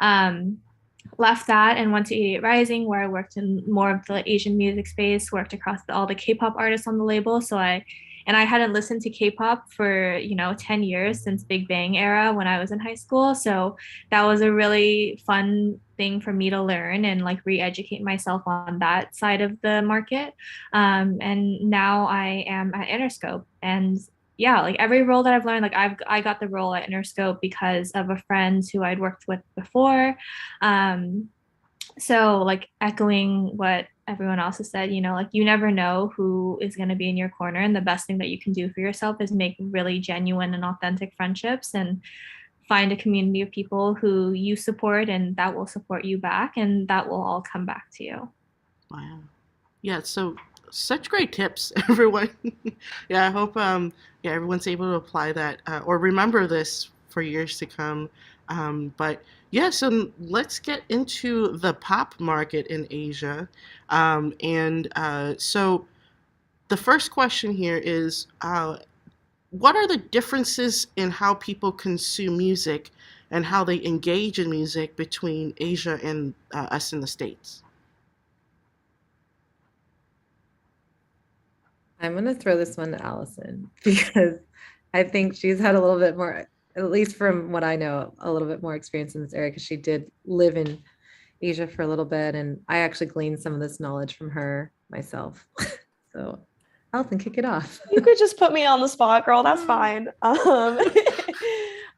Left that and went to 88 Rising, where I worked in more of the Asian music space, worked across all the K-pop artists on the label. So I hadn't listened to K-pop for 10 years, since Big Bang era when I was in high school. So that was a really fun thing for me to learn and re-educate myself on that side of the market. And now I am at Interscope, and yeah, every role that I've learned, I got the role at Interscope because of a friend who I'd worked with before. So echoing what everyone else has said, you never know who is going to be in your corner, and the best thing that you can do for yourself is make really genuine and authentic friendships, and find a community of people who you support and that will support you back, and that will all come back to you. Wow. Yeah, so such great tips, everyone. Yeah, I hope everyone's able to apply that or remember this for years to come. But yeah, so let's get into the pop market in Asia. So the first question here is, what are the differences in how people consume music and how they engage in music between Asia and us in the States? I'm going to throw this one to Allison because I think she's had a little bit more, at least from what I know, a little bit more experience in this area, because she did live in Asia for a little bit. And I actually gleaned some of this knowledge from her myself. So Allison, kick it off. You could just put me on the spot, girl. That's fine. So,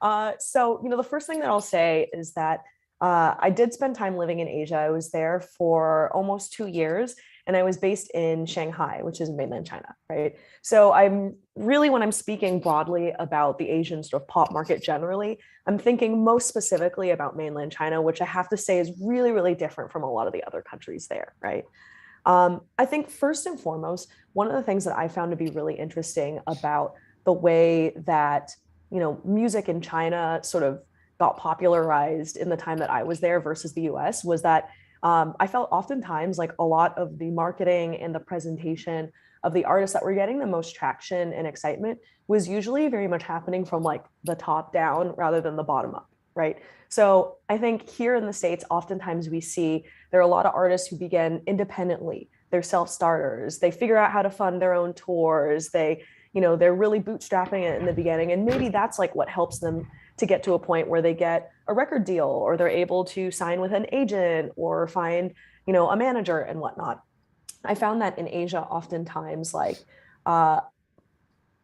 the first thing that I'll say is that I did spend time living in Asia. I was there for almost 2 years, and I was based in Shanghai, which is mainland China, right? So I'm really, when I'm speaking broadly about the Asian sort of pop market generally, I'm thinking most specifically about mainland China, which I have to say is really, really different from a lot of the other countries there, right? I think first and foremost, one of the things that I found to be really interesting about the way that, music in China sort of got popularized in the time that I was there versus the US was that I felt oftentimes like a lot of the marketing and the presentation of the artists that were getting the most traction and excitement was usually very much happening from like the top down rather than the bottom up, right? So I think here in the States, oftentimes we see there are a lot of artists who begin independently. They're self-starters. They figure out how to fund their own tours. They're really bootstrapping it in the beginning. And maybe that's like what helps them to get to a point where they get a record deal or they're able to sign with an agent or find, a manager and whatnot. I found that in Asia, oftentimes,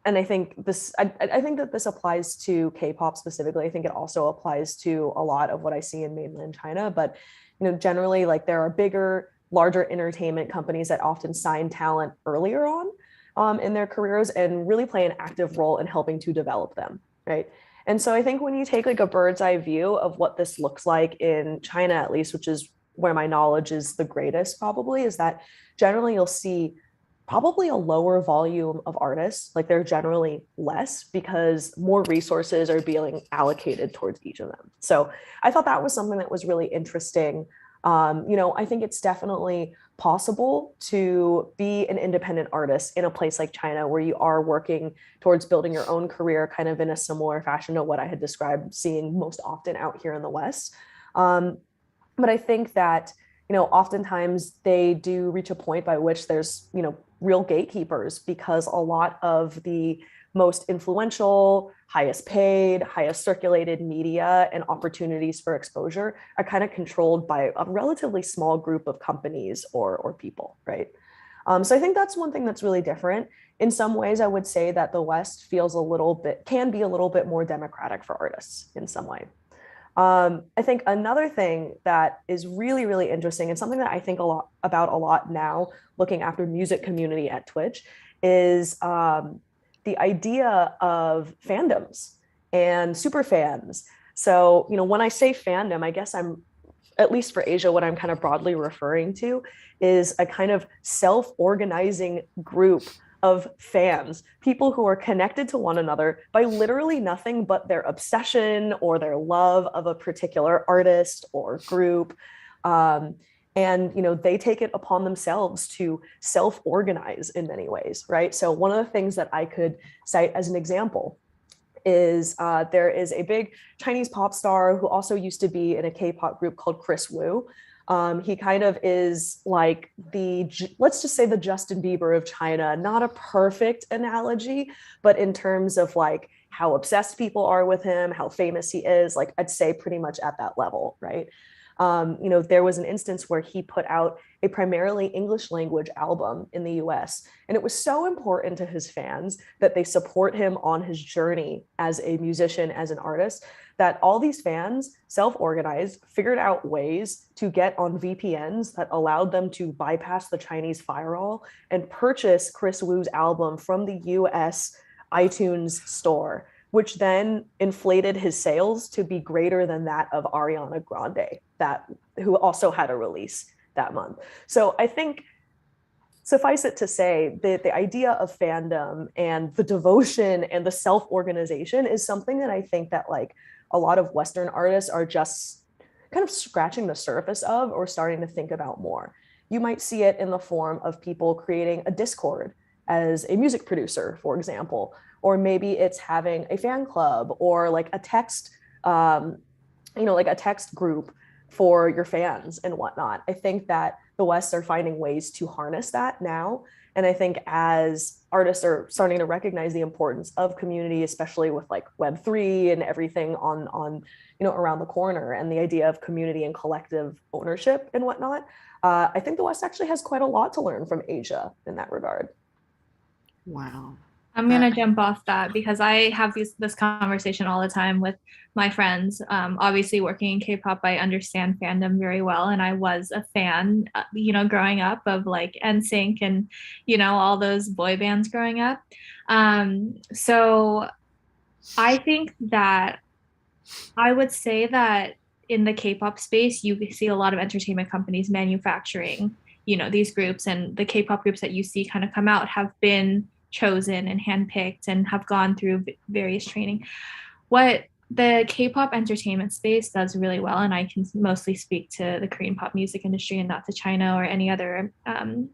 and I think I think that this applies to K-pop specifically. I think it also applies to a lot of what I see in mainland China. But generally, like there are bigger, larger entertainment companies that often sign talent earlier on in their careers and really play an active role in helping to develop them, right? And so I think when you take like a bird's eye view of what this looks like in China, at least, which is where my knowledge is the greatest, probably, is that generally you'll see probably a lower volume of artists. Like they're generally less because more resources are being allocated towards each of them. So I thought that was something that was really interesting. I think it's definitely possible to be an independent artist in a place like China where you are working towards building your own career kind of in a similar fashion to what I had described seeing most often out here in the West. But I think that, oftentimes they do reach a point by which there's, real gatekeepers because a lot of the most influential, highest paid, highest circulated media and opportunities for exposure are kind of controlled by a relatively small group of companies or people, right? So I think that's one thing that's really different. In some ways, I would say that the West can be a little bit more democratic for artists in some way. I think another thing that is really, really interesting and something that I think a lot now, looking after music community at Twitch, is the idea of fandoms and super fans. So, when I say fandom, I guess I'm, at least for Asia, what I'm kind of broadly referring to is a kind of self-organizing group of fans, people who are connected to one another by literally nothing but their obsession or their love of a particular artist or group. And they take it upon themselves to self-organize in many ways, right? So one of the things that I could cite as an example is there is a big Chinese pop star who also used to be in a K-pop group called Chris Wu. He kind of is like let's just say the Justin Bieber of China, not a perfect analogy, but in terms of like how obsessed people are with him, how famous he is, like I'd say pretty much at that level, right? There was an instance where he put out a primarily English language album in the US. And it was so important to his fans that they support him on his journey as a musician, as an artist, that all these fans self-organized, figured out ways to get on VPNs that allowed them to bypass the Chinese firewall and purchase Chris Wu's album from the US iTunes store, which then inflated his sales to be greater than that of Ariana Grande, who also had a release that month. So I think, suffice it to say, that the idea of fandom and the devotion and the self-organization is something that I think that like a lot of Western artists are just kind of scratching the surface of or starting to think about more. You might see it in the form of people creating a Discord as a music producer, for example, or maybe it's having a fan club or like a text, like a text group for your fans and whatnot. I think that the West are finding ways to harness that now. And I think as artists are starting to recognize the importance of community, especially with like Web3 and everything on around the corner, and the idea of community and collective ownership and whatnot, I think the West actually has quite a lot to learn from Asia in that regard. Wow. I'm gonna jump off that because I have this conversation all the time with my friends. Obviously, working in K-pop, I understand fandom very well, and I was a fan, growing up of like NSYNC and all those boy bands growing up. So I think that I would say that in the K-pop space, you see a lot of entertainment companies manufacturing, these groups, and the K-pop groups that you see kind of come out have been chosen and handpicked and have gone through various training. What the K-pop entertainment space does really well, and I can mostly speak to the Korean pop music industry and not to China or any other kind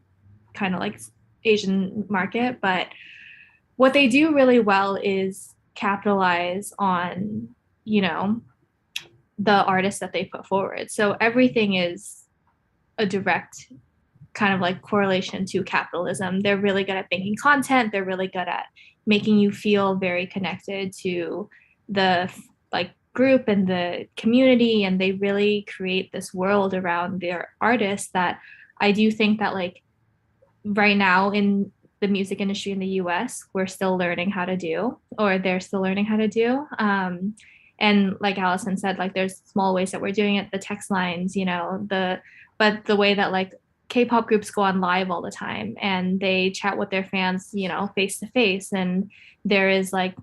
of like Asian market, but what they do really well is capitalize on, the artists that they put forward. So everything is a direct kind of like correlation to capitalism. They're really good at making content. They're really good at making you feel very connected to the like group and the community, and they really create this world around their artists that I do think that like right now in the music industry in the US, we're still learning how to do, or they're still learning how to do. And like Allison said, like there's small ways that we're doing it, the text lines, but the way that like K-pop groups go on live all the time and they chat with their fans, face to face. And there is like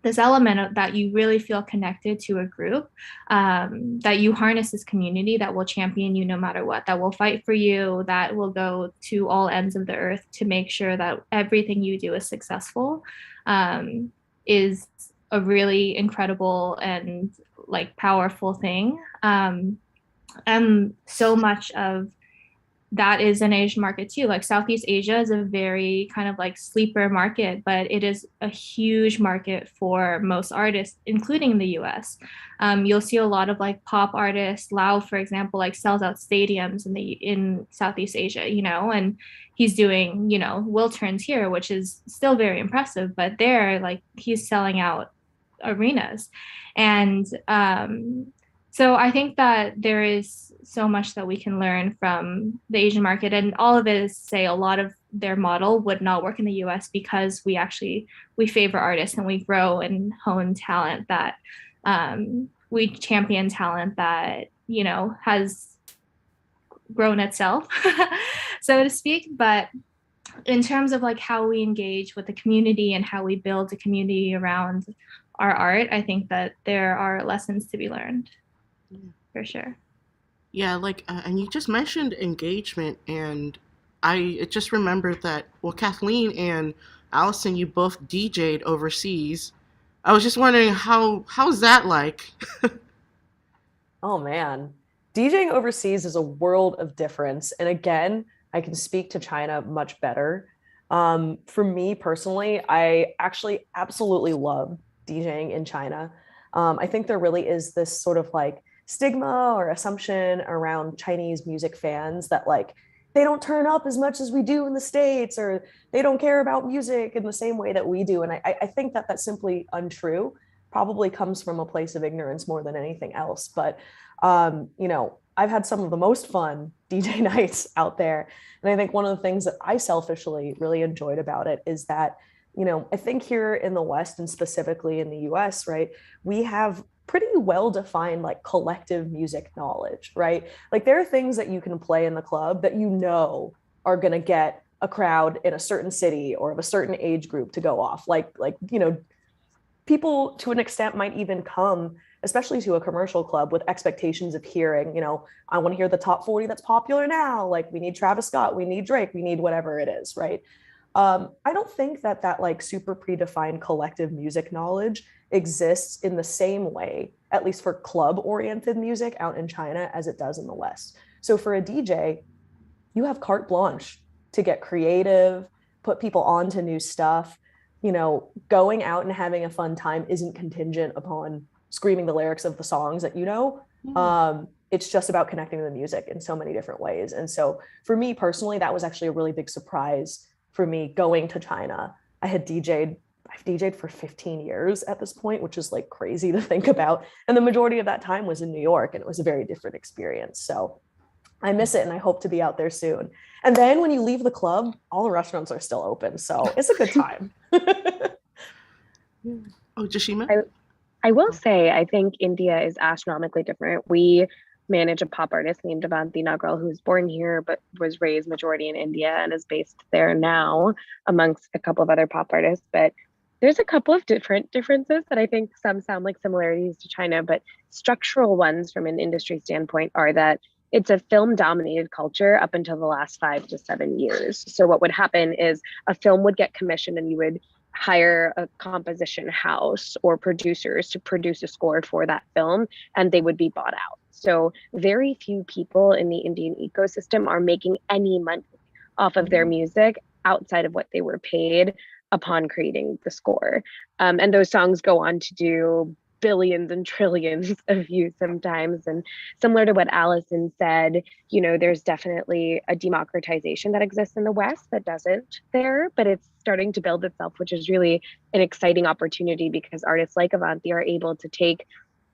this element of, that you really feel connected to a group, that you harness this community that will champion you no matter what, that will fight for you, that will go to all ends of the earth to make sure that everything you do is successful, is a really incredible and like powerful thing. And so much of that is an Asian market too. Like Southeast Asia is a very kind of like sleeper market, but it is a huge market for most artists, including in the US. You'll see a lot of like pop artists. Lau, for example, like sells out stadiums in Southeast Asia, and he's doing, Will Turns here, which is still very impressive, but there, like he's selling out arenas. And so I think that there is so much that we can learn from the Asian market, and all of it is to say a lot of their model would not work in the US because we favor artists and we grow and hone talent that we champion talent that, has grown itself, so to speak. But in terms of like how we engage with the community and how we build a community around our art, I think that there are lessons to be learned. Yeah. For sure. Yeah, like, and you just mentioned engagement, and I just remembered that, well, Kathleen and Allison, you both DJ'd overseas. I was just wondering how's that like? Oh man, DJing overseas is a world of difference. And again, I can speak to China much better. For me personally, I actually absolutely love DJing in China. I think there really is this sort of like stigma or assumption around Chinese music fans that like they don't turn up as much as we do in the States, or they don't care about music in the same way that we do. And I think that that's simply untrue, probably comes from a place of ignorance more than anything else. But, I've had some of the most fun DJ nights out there. And I think one of the things that I selfishly really enjoyed about it is that, I think here in the West and specifically in the US, right, we have pretty well-defined like collective music knowledge, right? Like there are things that you can play in the club that are going to get a crowd in a certain city or of a certain age group to go off. Like people to an extent might even come, especially to a commercial club, with expectations of hearing, I want to hear the top 40 that's popular now. Like we need Travis Scott, we need Drake, we need whatever it is, right? I don't think that like super predefined collective music knowledge exists in the same way, at least for club oriented music out in China, as it does in the West. So for a DJ, you have carte blanche to get creative, put people onto new stuff. Going out and having a fun time isn't contingent upon screaming the lyrics of the songs that it's just about connecting to the music in so many different ways. And so for me personally, that was actually a really big surprise for me going to China. I've DJ'd for 15 years at this point, which is like crazy to think about. And the majority of that time was in New York, and it was a very different experience. So I miss it and I hope to be out there soon. And then when you leave the club, all the restaurants are still open. So it's a good time. Oh, Jashima? I will say, I think India is astronomically different. We manage a pop artist named Avanti Nagral, who's born here but was raised majority in India and is based there now, amongst a couple of other pop artists. But there's a couple of different differences that I think some sound like similarities to China, but structural ones from an industry standpoint are that it's a film dominated culture up until the last 5 to 7 years. So what would happen is a film would get commissioned and you would hire a composition house or producers to produce a score for that film, and they would be bought out. So very few people in the Indian ecosystem are making any money off of their music outside of what they were paid upon creating the score. And those songs go on to do billions and trillions of views sometimes. And similar to what Allison said, there's definitely a democratization that exists in the West that doesn't there, but it's starting to build itself, which is really an exciting opportunity because artists like Avanti are able to take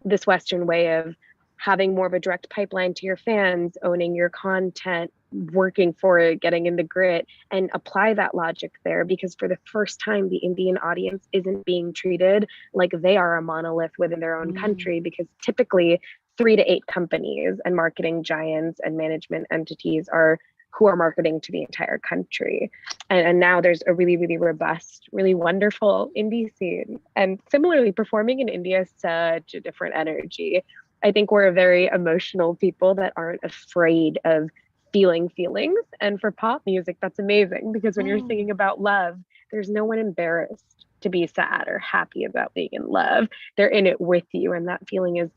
this Western way of having more of a direct pipeline to your fans, owning your content, working for it, getting in the grit, and apply that logic there, because for the first time, the Indian audience isn't being treated like they are a monolith within their own country, because typically 3 to 8 companies and marketing giants and management entities are who are marketing to the entire country. And now there's a really, really robust, really wonderful indie scene. And similarly, performing in India is such a different energy. I think we're a very emotional people that aren't afraid of feeling feelings. And for pop music, that's amazing, because when you're singing about love, there's no one embarrassed to be sad or happy about being in love. They're in it with you. And that feeling is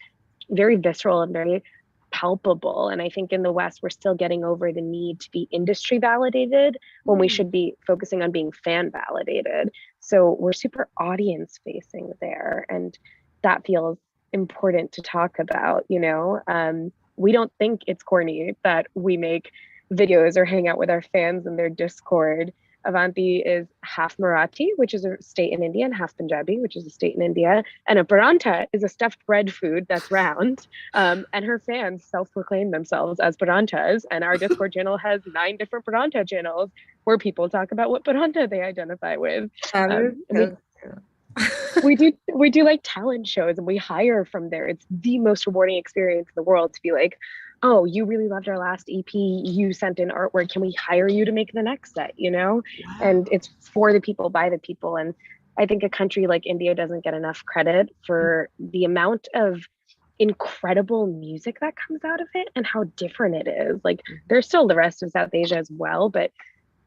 very visceral and very palpable. And I think in the West, we're still getting over the need to be industry validated when we should be focusing on being fan validated. So we're super audience facing there. And that feels important to talk about. We don't think it's corny that we make videos or hang out with our fans in their Discord. Avanti is half Marathi, which is a state in India, and half Punjabi, which is a state in India. And a paranta is a stuffed bread food that's round. And her fans self-proclaim themselves as parantas. And our Discord channel has 9 different paranta channels where people talk about what paranta they identify with. We do like talent shows, and we hire from there. It's the most rewarding experience in the world to be like, oh, you really loved our last EP, you sent in artwork, can we hire you to make the next set? Wow. And it's for the people, by the people. And I think a country like India doesn't get enough credit for the amount of incredible music that comes out of it and how different it is. Like, there's still the rest of South Asia as well, but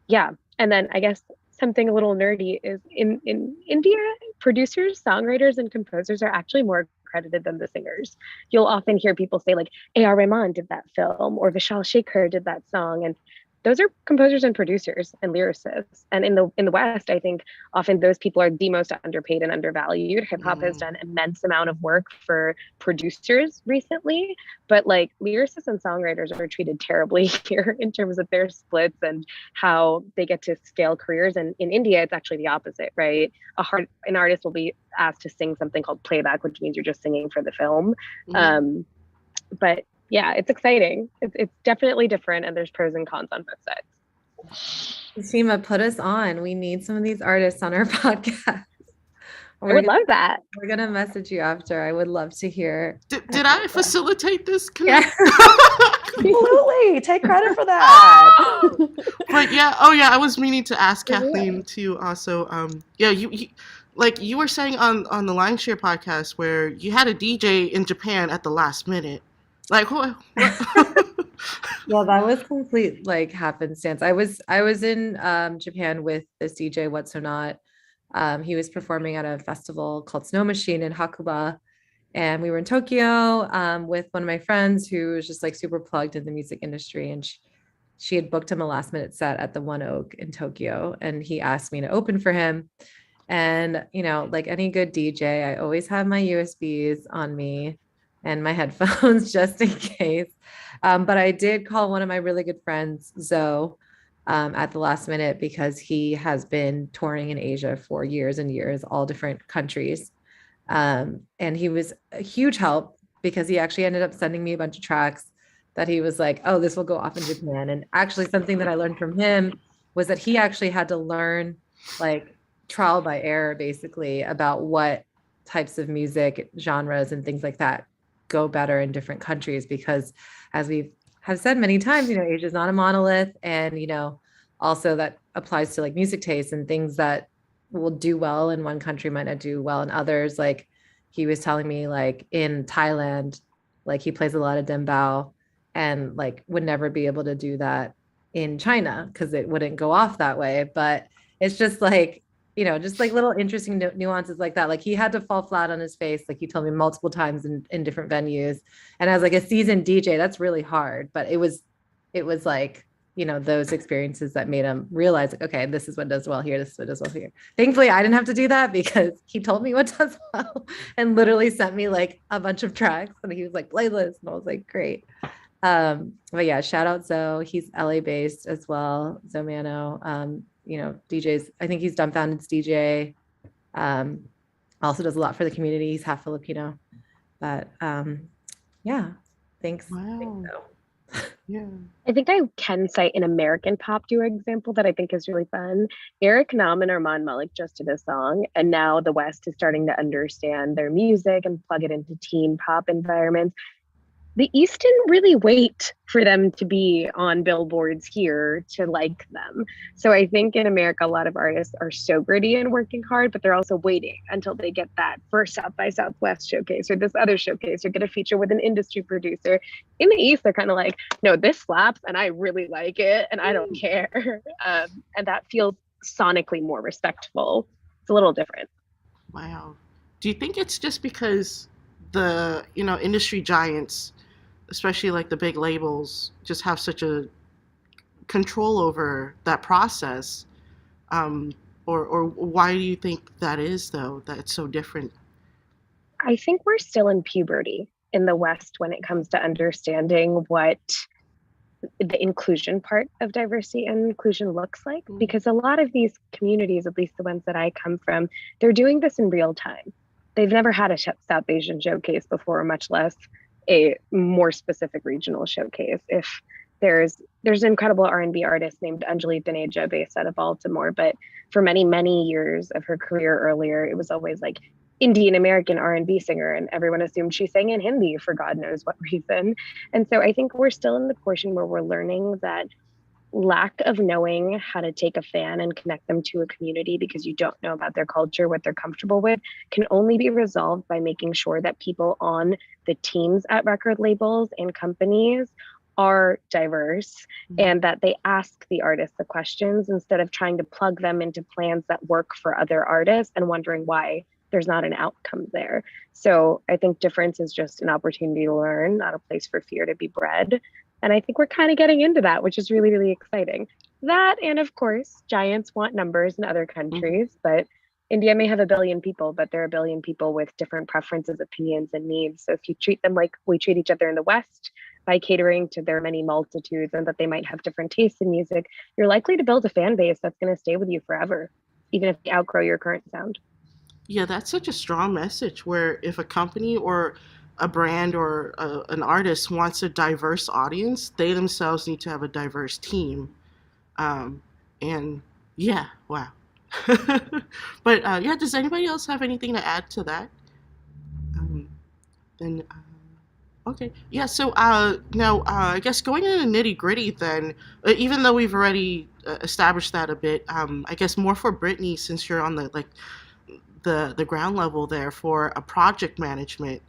yeah. And then I guess something a little nerdy is in India, producers, songwriters, and composers are actually more credited than the singers. You'll often hear people say like A.R. Rahman did that film, or Vishal Shekhar did that song, and those are composers and producers and lyricists. And in the West, I think often those people are the most underpaid and undervalued. Hip hop has done immense amount of work for producers recently, but like lyricists and songwriters are treated terribly here in terms of their splits and how they get to scale careers. And in India, it's actually the opposite, right? An artist will be asked to sing something called playback, which means you're just singing for the film. But yeah, it's exciting. It's definitely different, and there's pros and cons on both sides. Shima, put us on. We need some of these artists on our podcast. I would love that. We're gonna message you after. I would love to hear. Did I facilitate this connect? Absolutely. Take credit for that. But I was meaning to ask Kathleen too also. You were saying on the Line Share podcast where you had a DJ in Japan at the last minute. Like what? Well, that was complete like happenstance. I was in Japan with this DJ, What So Not. He was performing at a festival called Snow Machine in Hakuba, and we were in Tokyo with one of my friends who was just like super plugged in the music industry, and she had booked him a last minute set at the One Oak in Tokyo, and he asked me to open for him. And like any good DJ, I always have my USBs on me and my headphones just in case. But I did call one of my really good friends, Zoe, at the last minute, because he has been touring in Asia for years and years, all different countries. And he was a huge help because he actually ended up sending me a bunch of tracks that he was like, oh, this will go off in Japan. And actually something that I learned from him was that he actually had to learn like trial by error, basically, about what types of music genres and things like that go better in different countries, because as we have said many times, Asia is not a monolith. And, also that applies to like music tastes, and things that will do well in one country might not do well in others. Like he was telling me, like in Thailand, like he plays a lot of dembao and like would never be able to do that in China because it wouldn't go off that way. But it's just like, just like little interesting nuances like that. Like he had to fall flat on his face. Like he told me multiple times in different venues. And as like a seasoned DJ, that's really hard. But it was like, those experiences that made him realize, like, okay, this is what does well here. This is what does well here. Thankfully, I didn't have to do that because he told me what does well and literally sent me like a bunch of tracks. And he was like, playlist. And I was like, great. But yeah, shout out Zoe. He's LA based as well. Zomano, DJs. I think he's Dumbfounded's DJ. Also does a lot for the community. He's half Filipino. But yeah, thanks. Wow. Thanks, Zoe. Yeah. I think I can cite an American pop duo example that I think is really fun. Eric Nam and Armand Malik just did a song, and now the West is starting to understand their music and plug it into teen pop environments. The East didn't really wait for them to be on billboards here to like them. So I think in America, a lot of artists are so gritty and working hard, but they're also waiting until they get that first South by Southwest showcase or this other showcase or get a feature with an industry producer. In the East, they're kind of like, no, this slaps and I really like it and I don't care. And that feels sonically more respectful. It's a little different. Wow. Do you think it's just because the, industry giants, especially like the big labels, just have such a control over that process? Or why do you think that is, though, that it's so different? I think we're still in puberty in the West when it comes to understanding what the inclusion part of diversity and inclusion looks like, because a lot of these communities, at least the ones that I come from, they're doing this in real time. They've never had a South Asian showcase before, much less a more specific regional showcase. If there's an incredible R&B artist named Anjali Taneja based out of Baltimore, but for many, many years of her career earlier, it was always like Indian American R&B singer, and everyone assumed she sang in Hindi for God knows what reason. And so I think we're still in the portion where we're learning that lack of knowing how to take a fan and connect them to a community because you don't know about their culture, what they're comfortable with, can only be resolved by making sure that people on the teams at record labels and companies are diverse and that they ask the artists the questions instead of trying to plug them into plans that work for other artists and wondering why there's not an outcome there. So I think difference is just an opportunity to learn, not a place for fear to be bred. And I think we're kind of getting into that, which is really, really exciting. That, and of course, giants want numbers in other countries, but India may have 1 billion people, but there are 1 billion people with different preferences, opinions, and needs. So if you treat them like we treat each other in the West by catering to their many multitudes and that they might have different tastes in music, you're likely to build a fan base that's going to stay with you forever, even if you outgrow your current sound. Yeah, that's such a strong message where if a company or a brand or an artist wants a diverse audience, they themselves need to have a diverse team. And yeah, wow. But yeah, does anybody else have anything to add to that? Then okay, yeah. So now I guess going into nitty gritty, then even though we've already established that a bit, I guess more for Brittany, since you're on the ground level there for a project management.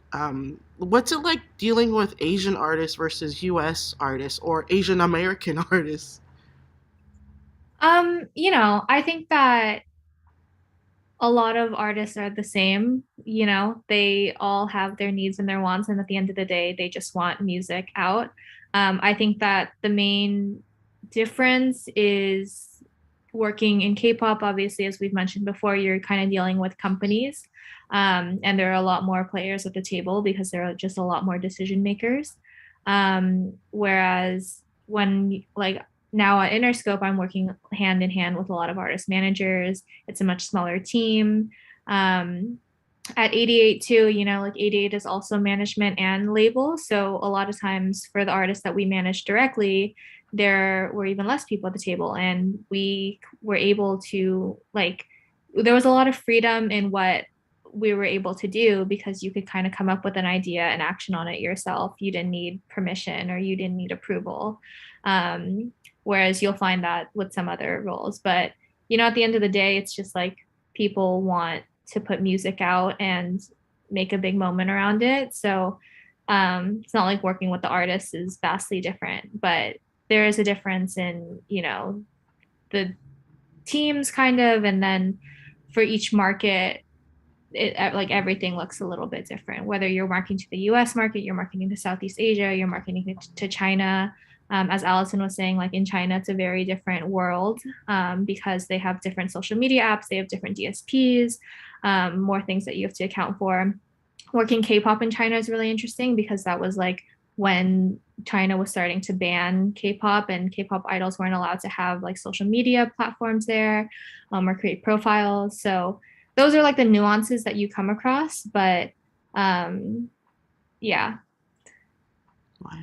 What's it like dealing with Asian artists versus US artists or Asian American artists? I think that a lot of artists are the same. They all have their needs and their wants, and at the end of the day, they just want music out. I think that the main difference is working in K-pop. Obviously, as we've mentioned before, you're kind of dealing with companies, and there are a lot more players at the table because there are just a lot more decision makers. Whereas when now at Interscope, I'm working hand in hand with a lot of artist managers. It's a much smaller team. at 88 too, like 88 is also management and label. So a lot of times for the artists that we manage directly, there were even less people at the table, and we were able to there was a lot of freedom in what we were able to do because you could kind of come up with an idea and action on it yourself. You didn't need permission or you didn't need approval. Whereas you'll find that with some other roles. But, at the end of the day, it's just like people want to put music out and make a big moment around it. So it's not like working with the artists is vastly different, but there is a difference in, the teams kind of, and then for each market, like everything looks a little bit different. Whether you're marketing to the US market, you're marketing to Southeast Asia, you're marketing to China. As Allison was saying, like in China, it's a very different world because they have different social media apps, they have different DSPs, more things that you have to account for. Working K-pop in China is really interesting because that was like when China was starting to ban K-pop, and K-pop idols weren't allowed to have like social media platforms there or create profiles. So those are like the nuances that you come across, but yeah. Wow.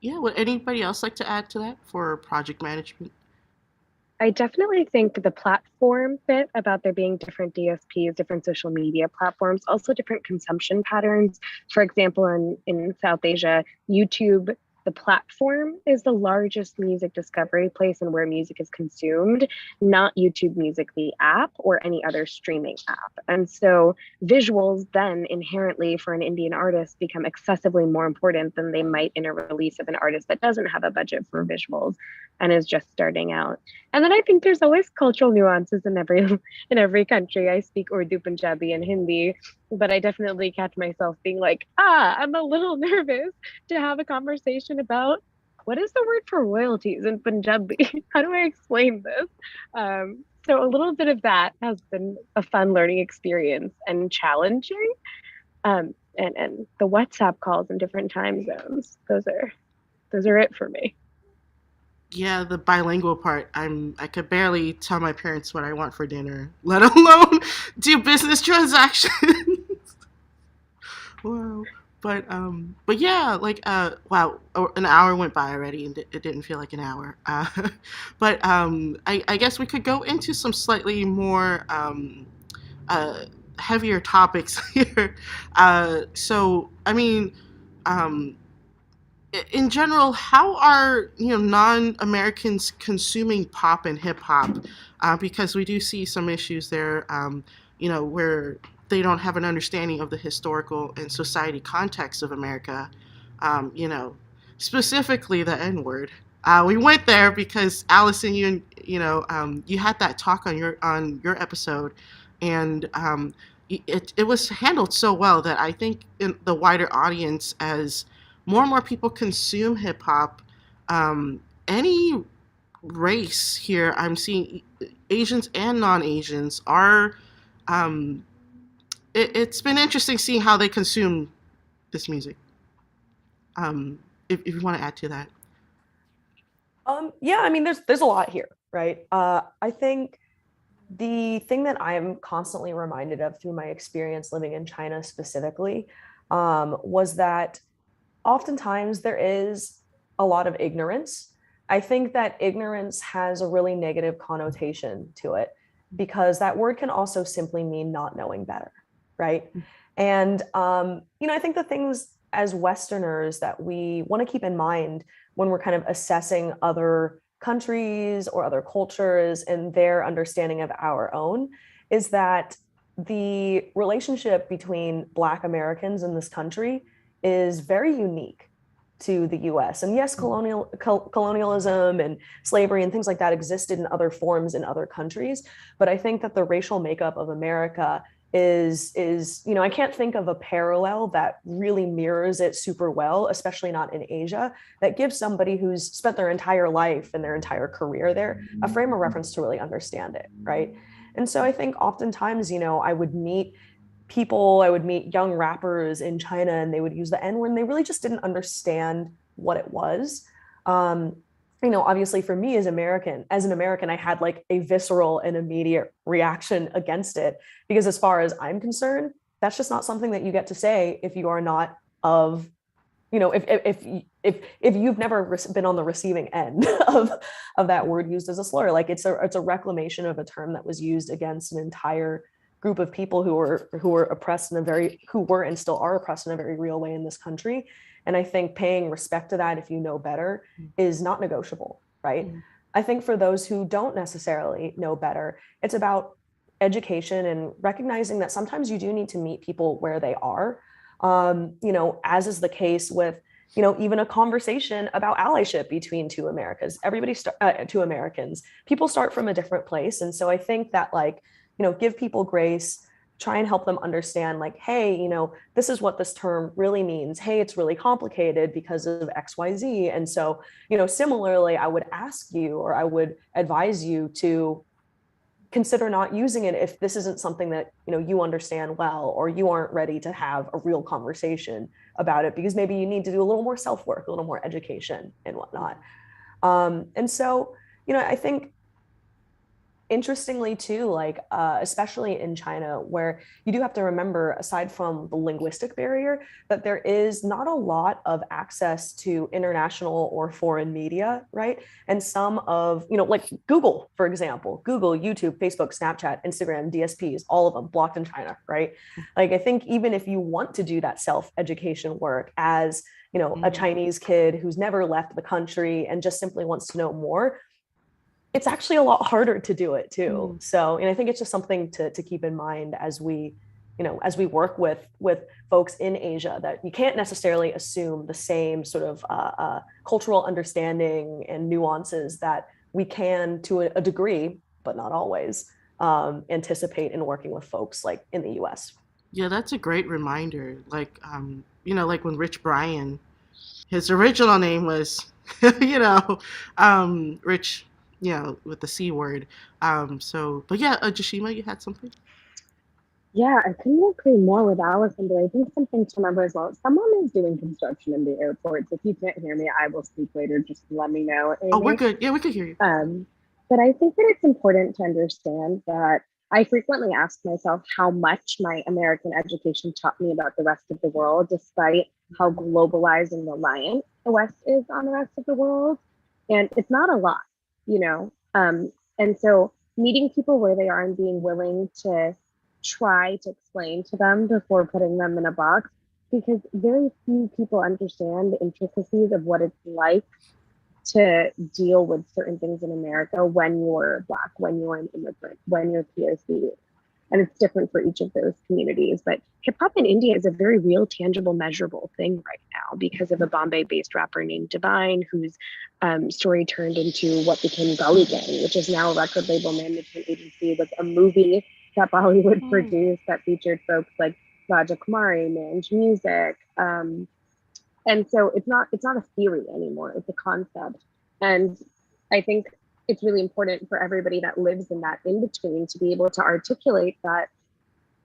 Yeah, would anybody else like to add to that for project management? I definitely think the platform bit about there being different DSPs, different social media platforms, also different consumption patterns. For example, in South Asia, YouTube, the platform is the largest music discovery place and where music is consumed, not YouTube Music, the app, or any other streaming app. And so visuals then inherently for an Indian artist become excessively more important than they might in a release of an artist that doesn't have a budget for visuals and is just starting out. And then I think there's always cultural nuances in every country. I speak Urdu, Punjabi, and Hindi, but I definitely catch myself being like, I'm a little nervous to have a conversation about what is the word for royalties in Punjabi? How do I explain this? So a little bit of that has been a fun learning experience and challenging. And the WhatsApp calls in different time zones, those are it for me. Yeah, the bilingual part. I could barely tell my parents what I want for dinner, let alone do business transactions. Wow. But yeah, like wow, an hour went by already, and it didn't feel like an hour. But I guess we could go into some slightly more heavier topics here. So I mean, in general, how are non-Americans consuming pop and hip hop? Because we do see some issues there, where they don't have an understanding of the historical and society context of America. Specifically the N-word. We went there because Allison, you had that talk on your episode, and it was handled so well that I think in the wider audience, as more and more people consume hip hop, any race here, I'm seeing Asians and non-Asians are. It's been interesting seeing how they consume this music. If you want to add to that. Yeah, I mean, there's a lot here, right? I think the thing that I'm constantly reminded of through my experience living in China specifically was that oftentimes there is a lot of ignorance. I think that ignorance has a really negative connotation to it because that word can also simply mean not knowing better, right? And I think the things as Westerners that we want to keep in mind when we're kind of assessing other countries or other cultures and their understanding of our own is that the relationship between Black Americans in this country is very unique to the US. And yes, colonialism and slavery and things like that existed in other forms in other countries. But I think that the racial makeup of America is I can't think of a parallel that really mirrors it super well, especially not in Asia, that gives somebody who's spent their entire life and their entire career there a frame of reference to really understand it, right? And so I think oftentimes, I would meet young rappers in China and they would use the N-word and they really just didn't understand what it was. Obviously for me as an American, I had like a visceral and immediate reaction against it because as far as I'm concerned, that's just not something that you get to say if you are not of, if you've never been on the receiving end of that word used as a slur. Like it's a reclamation of a term that was used against an entire group of people who were oppressed who were and still are oppressed in a very real way in this country. And I think paying respect to that, if you know better, is not negotiable, right? I think for those who don't necessarily know better, it's about education and recognizing that sometimes you do need to meet people where they are. As is the case with, even a conversation about allyship between two Americas. Two Americans. People start from a different place. And so I think that, like, give people grace, try and help them understand, like, hey, this is what this term really means. Hey, it's really complicated because of XYZ. And so, similarly, I would ask you, or I would advise you to consider not using it if this isn't something that you understand well, or you aren't ready to have a real conversation about it, because maybe you need to do a little more self-work, a little more education and whatnot. And so, I think, interestingly too, like especially in China, where you do have to remember, aside from the linguistic barrier, that there is not a lot of access to international or foreign media, right? And some of, like Google, for example, Google, YouTube, Facebook, Snapchat, Instagram, DSPs, all of them blocked in China, right? Like, I think even if you want to do that self-education work as, a Chinese kid who's never left the country and just simply wants to know more, it's actually a lot harder to do it too. So, and I think it's just something to keep in mind as we work with folks in Asia, that you can't necessarily assume the same sort of cultural understanding and nuances that we can, to a degree, but not always, anticipate in working with folks like in the US. Yeah, that's a great reminder. Like, like when Rich Brian, his original name was, Rich, with the C word. But yeah, Jashima, you had something? Yeah, I couldn't agree more with Allison, but I think something to remember as well. Someone is doing construction in the airport. So if you can't hear me, I will speak later. Just let me know. Amy. Oh, we're good. Yeah, we can hear you. But I think that it's important to understand that I frequently ask myself how much my American education taught me about the rest of the world, despite how globalized and reliant the West is on the rest of the world. And it's not a lot, and so meeting people where they are and being willing to try to explain to them before putting them in a box, because very few people understand the intricacies of what it's like to deal with certain things in America when you're Black, when you're an immigrant, when you're POC. And it's different for each of those communities. But hip hop in India is a very real, tangible, measurable thing right now because of a Bombay-based rapper named Divine, whose story turned into what became Gully Gang, which is now a record label management agency with a movie that Bollywood produced that featured folks like Raja Kumari, Manj Music. And so it's not a theory anymore, it's a concept. And I think it's really important for everybody that lives in that in-between to be able to articulate that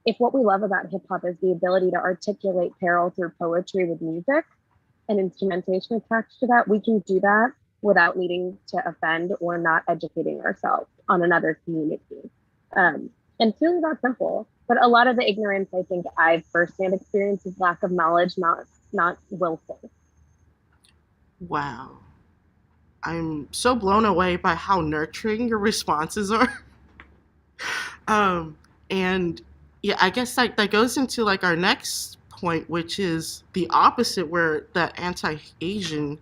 if what we love about hip hop is the ability to articulate peril through poetry with music and instrumentation attached to that, we can do that without needing to offend or not educating ourselves on another community. And it's really that simple. But a lot of the ignorance I think I've firsthand experienced is lack of knowledge, not willful. Wow. I'm so blown away by how nurturing your responses are. And yeah, I guess that goes into like our next point, which is the opposite, where the anti-Asian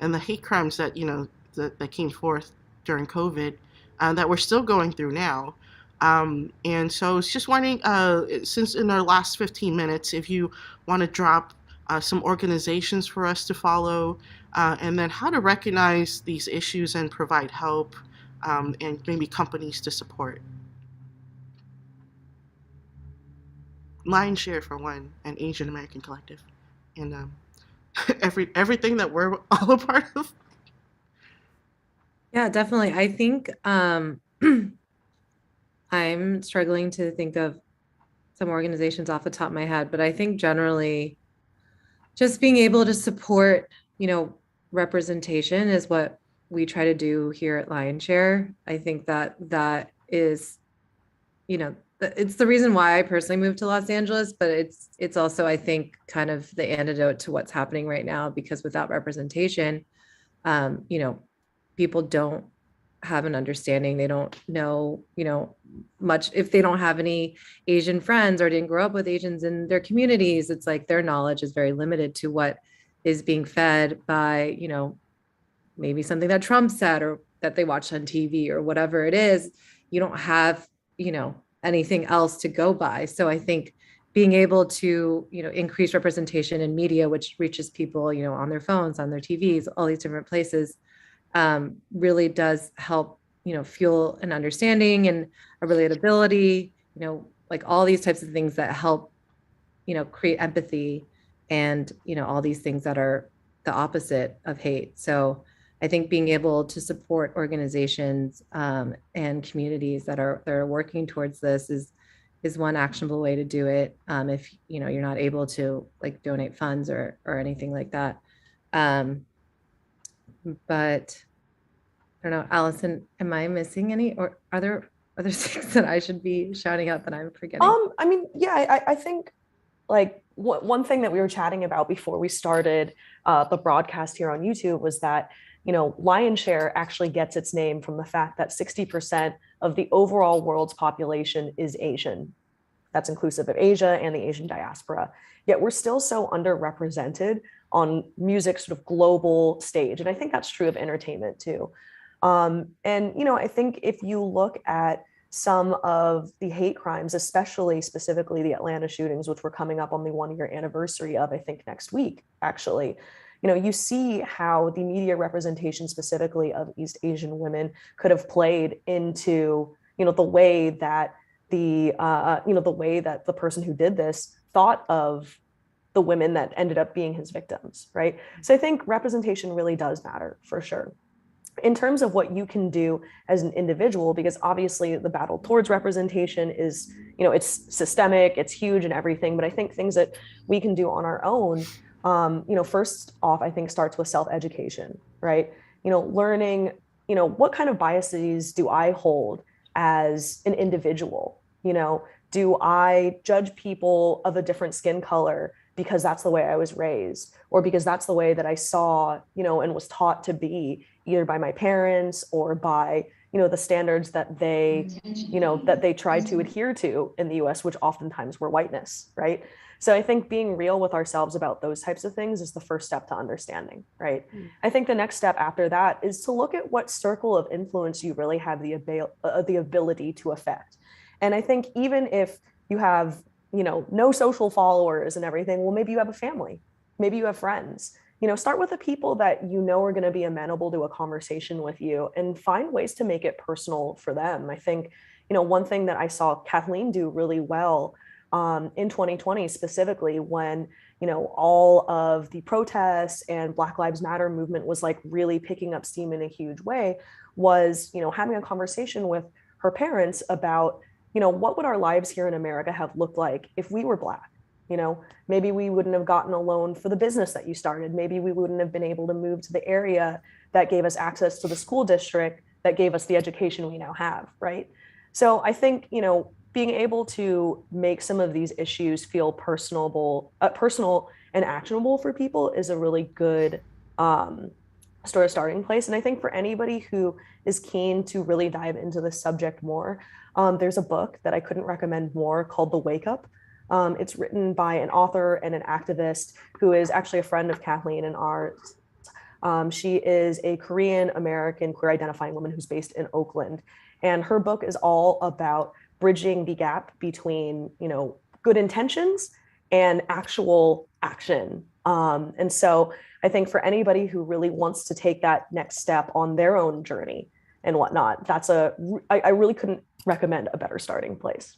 and the hate crimes that, that came forth during COVID, that we're still going through now. And so I was just wondering, since in our last 15 minutes, if you want to drop some organizations for us to follow, and then how to recognize these issues and provide help, and maybe companies to support. Lionshare for one, an Asian American collective, and everything that we're all a part of. Yeah, definitely. I think I'm struggling to think of some organizations off the top of my head, but I think generally just being able to support, representation is what we try to do here at Lionshare. I think that is, it's the reason why I personally moved to Los Angeles, but it's also, I think, kind of the antidote to what's happening right now, because without representation, you know, people don't have an understanding. They don't know, you know, much. If they don't have any Asian friends or didn't grow up with Asians in their communities, it's like their knowledge is very limited to what is being fed by, you know, maybe something that Trump said or that they watched on TV or whatever it is. You don't have, you know, anything else to go by. So I think being able to, you know, increase representation in media, which reaches people, you know, on their phones, on their TVs, all these different places, really does help, you know, fuel an understanding and a relatability, you know, like all these types of things that help, you know, create empathy and, you know, all these things that are the opposite of hate. So I think being able to support organizations and communities that are working towards this is one actionable way to do it. If you know you're not able to like donate funds or anything like that. But I don't know, Allison, am I missing any, or are there other things that I should be shouting out that I'm forgetting? I mean, yeah, I think like one thing that we were chatting about before we started the broadcast here on YouTube was that, you know, Lionshare actually gets its name from the fact that 60% of the overall world's population is Asian. That's inclusive of Asia and the Asian diaspora. Yet we're still so underrepresented on music's sort of global stage. And I think that's true of entertainment too. And, you know, I think if you look at some of the hate crimes, especially specifically the Atlanta shootings, which we're coming up on the 1-year anniversary of, I think next week, actually, you know, you see how the media representation specifically of East Asian women could have played into, you know, the way that the way that the person who did this thought of the women that ended up being his victims, right? So I think representation really does matter for sure. In terms of what you can do as an individual, because obviously the battle towards representation is, you know, it's systemic, it's huge and everything, but I think things that we can do on our own, you know, first off, I think starts with self-education, right? You know, learning, you know, what kind of biases do I hold as an individual? You know, do I judge people of a different skin color because that's the way I was raised, or because that's the way that I saw, you know, and was taught to be, either by my parents or by, you know, the standards that they, you know, that they tried to adhere to in the US, which oftentimes were whiteness, right? So I think being real with ourselves about those types of things is the first step to understanding, right? I think the next step after that is to look at what circle of influence you really have the ability to affect. And I think even if you have, you know, no social followers and everything, well, maybe you have a family, maybe you have friends, you know, start with the people that you know are going to be amenable to a conversation with you and find ways to make it personal for them. I think, you know, one thing that I saw Kathleen do really well in 2020, specifically when, you know, all of the protests and Black Lives Matter movement was like really picking up steam in a huge way, was, you know, having a conversation with her parents about, you know, what would our lives here in America have looked like if we were Black? You know, maybe we wouldn't have gotten a loan for the business that you started. Maybe we wouldn't have been able to move to the area that gave us access to the school district that gave us the education we now have, right? So I think, you know, being able to make some of these issues feel personal and actionable for people is a really good sort of starting place. And I think for anybody who is keen to really dive into the subject more, there's a book that I couldn't recommend more called The Wake Up. It's written by an author and an activist who is actually a friend of Kathleen and ours. She is a Korean American queer identifying woman who's based in Oakland. And her book is all about bridging the gap between, you know, good intentions and actual action. And so I think for anybody who really wants to take that next step on their own journey and whatnot, I really couldn't recommend a better starting place.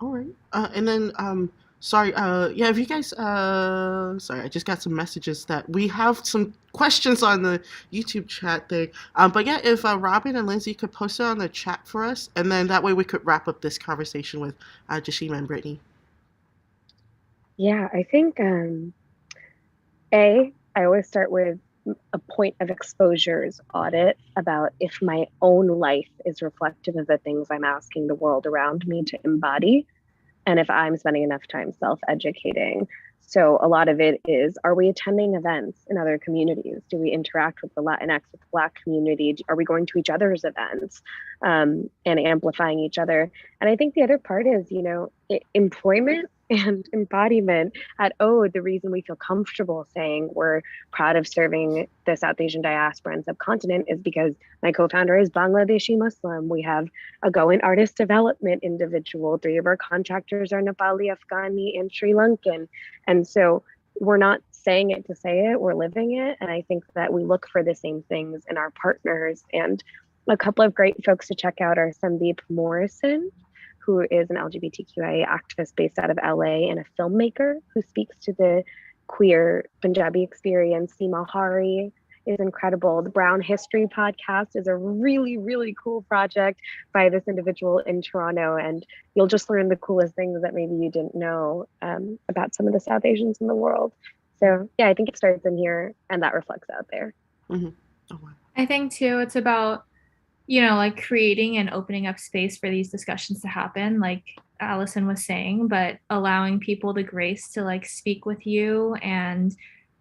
All right. And then, sorry, yeah, if you guys, sorry, I just got some messages that we have some questions on the YouTube chat thing. But yeah, if Robin and Lindsay could post it on the chat for us, and then that way we could wrap up this conversation with Jashima and Brittany. Yeah, I think, I always start with a point of exposures audit about if my own life is reflective of the things I'm asking the world around me to embody, and if I'm spending enough time self-educating. So a lot of it is, are we attending events in other communities? Do we interact with the Latinx, with the Black community? Are we going to each other's events and amplifying each other? And I think the other part is, employment and embodiment at Ode. The reason we feel comfortable saying we're proud of serving the South Asian diaspora and subcontinent is because my co-founder is Bangladeshi Muslim. We have a Goan artist development individual. 3 of our contractors are Nepali, Afghani, and Sri Lankan. And so we're not saying it to say it, we're living it. And I think that we look for the same things in our partners. And a couple of great folks to check out are Sandeep Morrison, who is an LGBTQIA activist based out of LA and a filmmaker who speaks to the queer Punjabi experience. Seema Hari is incredible. The Brown History podcast is a really, really cool project by this individual in Toronto. And you'll just learn the coolest things that maybe you didn't know about some of the South Asians in the world. So yeah, I think it starts in here and that reflects out there. Mm-hmm. Oh, wow. I think too, it's about, like creating and opening up space for these discussions to happen, like Allison was saying, but allowing people the grace to like speak with you and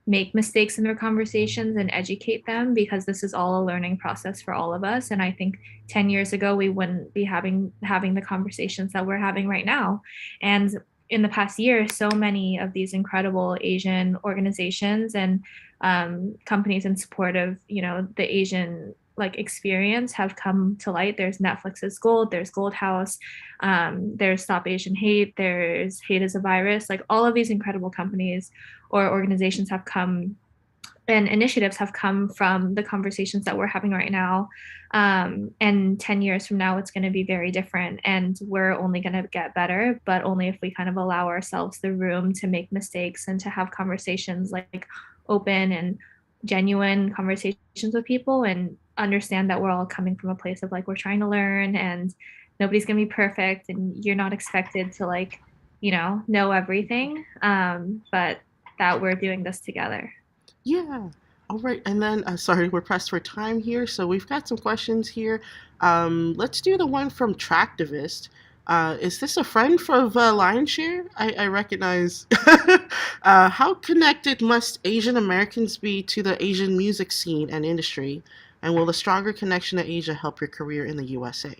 make mistakes in their conversations and educate them, because this is all a learning process for all of us. And I think 10 years ago, we wouldn't be having the conversations that we're having right now. And in the past year, so many of these incredible Asian organizations and companies in support of, the Asian experience have come to light. There's Netflix's Gold, there's Gold House, there's Stop Asian Hate, there's Hate is a Virus. All of these incredible companies or organizations have come, and initiatives have come from the conversations that we're having right now. And 10 years from now, it's going to be very different, and we're only going to get better, but only if we kind of allow ourselves the room to make mistakes and to have conversations open and genuine conversations with people, and understand that we're all coming from a place of we're trying to learn, and nobody's gonna be perfect, and you're not expected to know everything, but that we're doing this together. Yeah. All right. And then, sorry, we're pressed for time here, so we've got some questions here. Let's do the one from Tractivist. Is this a friend from Lionshare? I recognize. How connected must Asian Americans be to the Asian music scene and industry? And will a stronger connection to Asia help your career in the USA?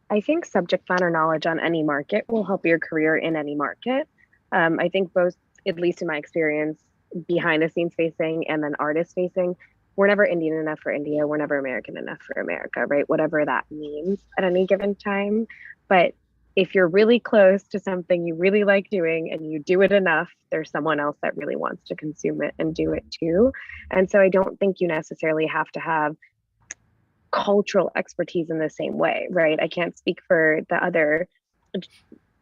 I think subject matter knowledge on any market will help your career in any market. I think both, at least in my experience, behind the scenes facing and then artist facing, we're never Indian enough for India. We're never American enough for America, right? Whatever that means at any given time. But if you're really close to something you really like doing and you do it enough, there's someone else that really wants to consume it and do it too. And so I don't think you necessarily have to have cultural expertise in the same way, right? I can't speak for the other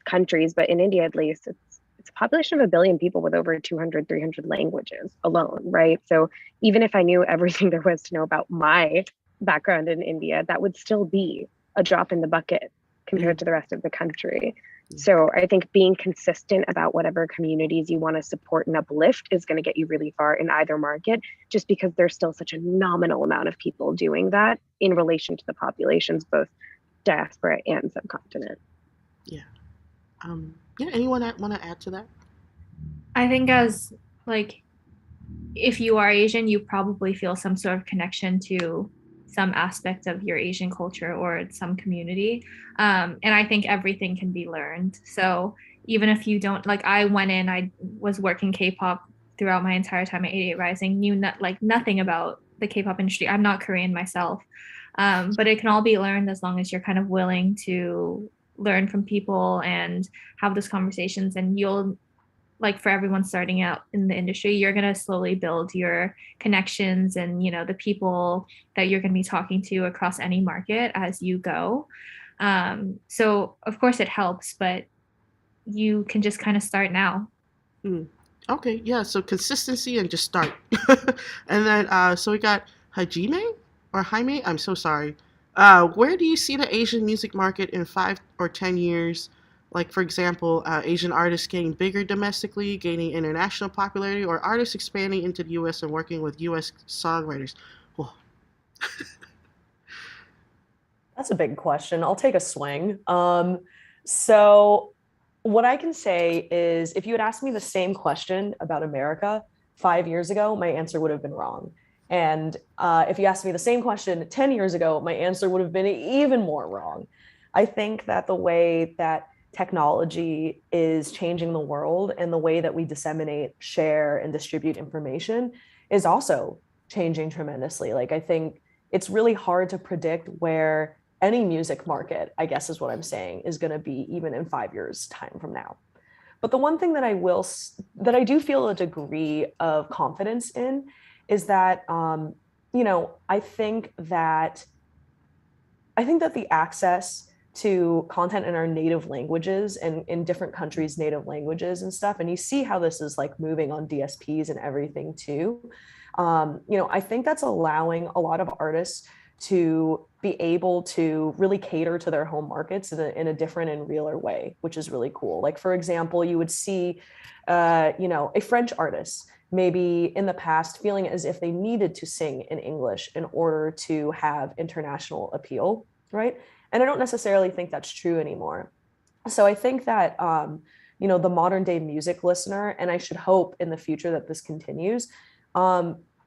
countries, but in India, at least, it's a population of 1 billion people with over 200, 300 languages alone, right? So even if I knew everything there was to know about my background in India, that would still be a drop in the bucket compared to the rest of the country. So I think being consistent about whatever communities you want to support and uplift is going to get you really far in either market, just because there's still such a nominal amount of people doing that in relation to the populations, both diaspora and subcontinent. Yeah. Anyone want to add to that? I think as if you are Asian, you probably feel some sort of connection to some aspect of your Asian culture or some community. And I think everything can be learned. So even if you don't, I went in, I was working K-pop throughout my entire time at 88 Rising, knew nothing about the K-pop industry. I'm not Korean myself. But it can all be learned as long as you're kind of willing to learn from people and have those conversations, and you'll for everyone starting out in the industry, you're going to slowly build your connections and, the people that you're going to be talking to across any market as you go. So of course it helps, but you can just kind of start now. Okay. Yeah. So consistency and just start. And then, so we got Jaime. I'm so sorry. Where do you see the Asian music market in 5 or 10 years? Like, for example, Asian artists getting bigger domestically, gaining international popularity, or artists expanding into the US and working with US songwriters? Well, That's a big question. I'll take a swing. So, what I can say is if you had asked me the same question about America 5 years ago, my answer would have been wrong. And if you asked me the same question 10 years ago, my answer would have been even more wrong. I think that the way that technology is changing the world and the way that we disseminate, share, and distribute information is also changing tremendously. Like, I think it's really hard to predict where any music market, I guess is what I'm saying, is going to be even in 5 years' time from now. But the one thing that that I do feel a degree of confidence in is that, I think that the access to content in our native languages and in different countries' native languages and stuff, and you see how this is like moving on DSPs and everything too. I think that's allowing a lot of artists to be able to really cater to their home markets in a different and realer way, which is really cool. Like, for example, you would see, a French artist maybe in the past feeling as if they needed to sing in English in order to have international appeal, right? And I don't necessarily think that's true anymore. So I think that, the modern day music listener, and I should hope in the future that this continues,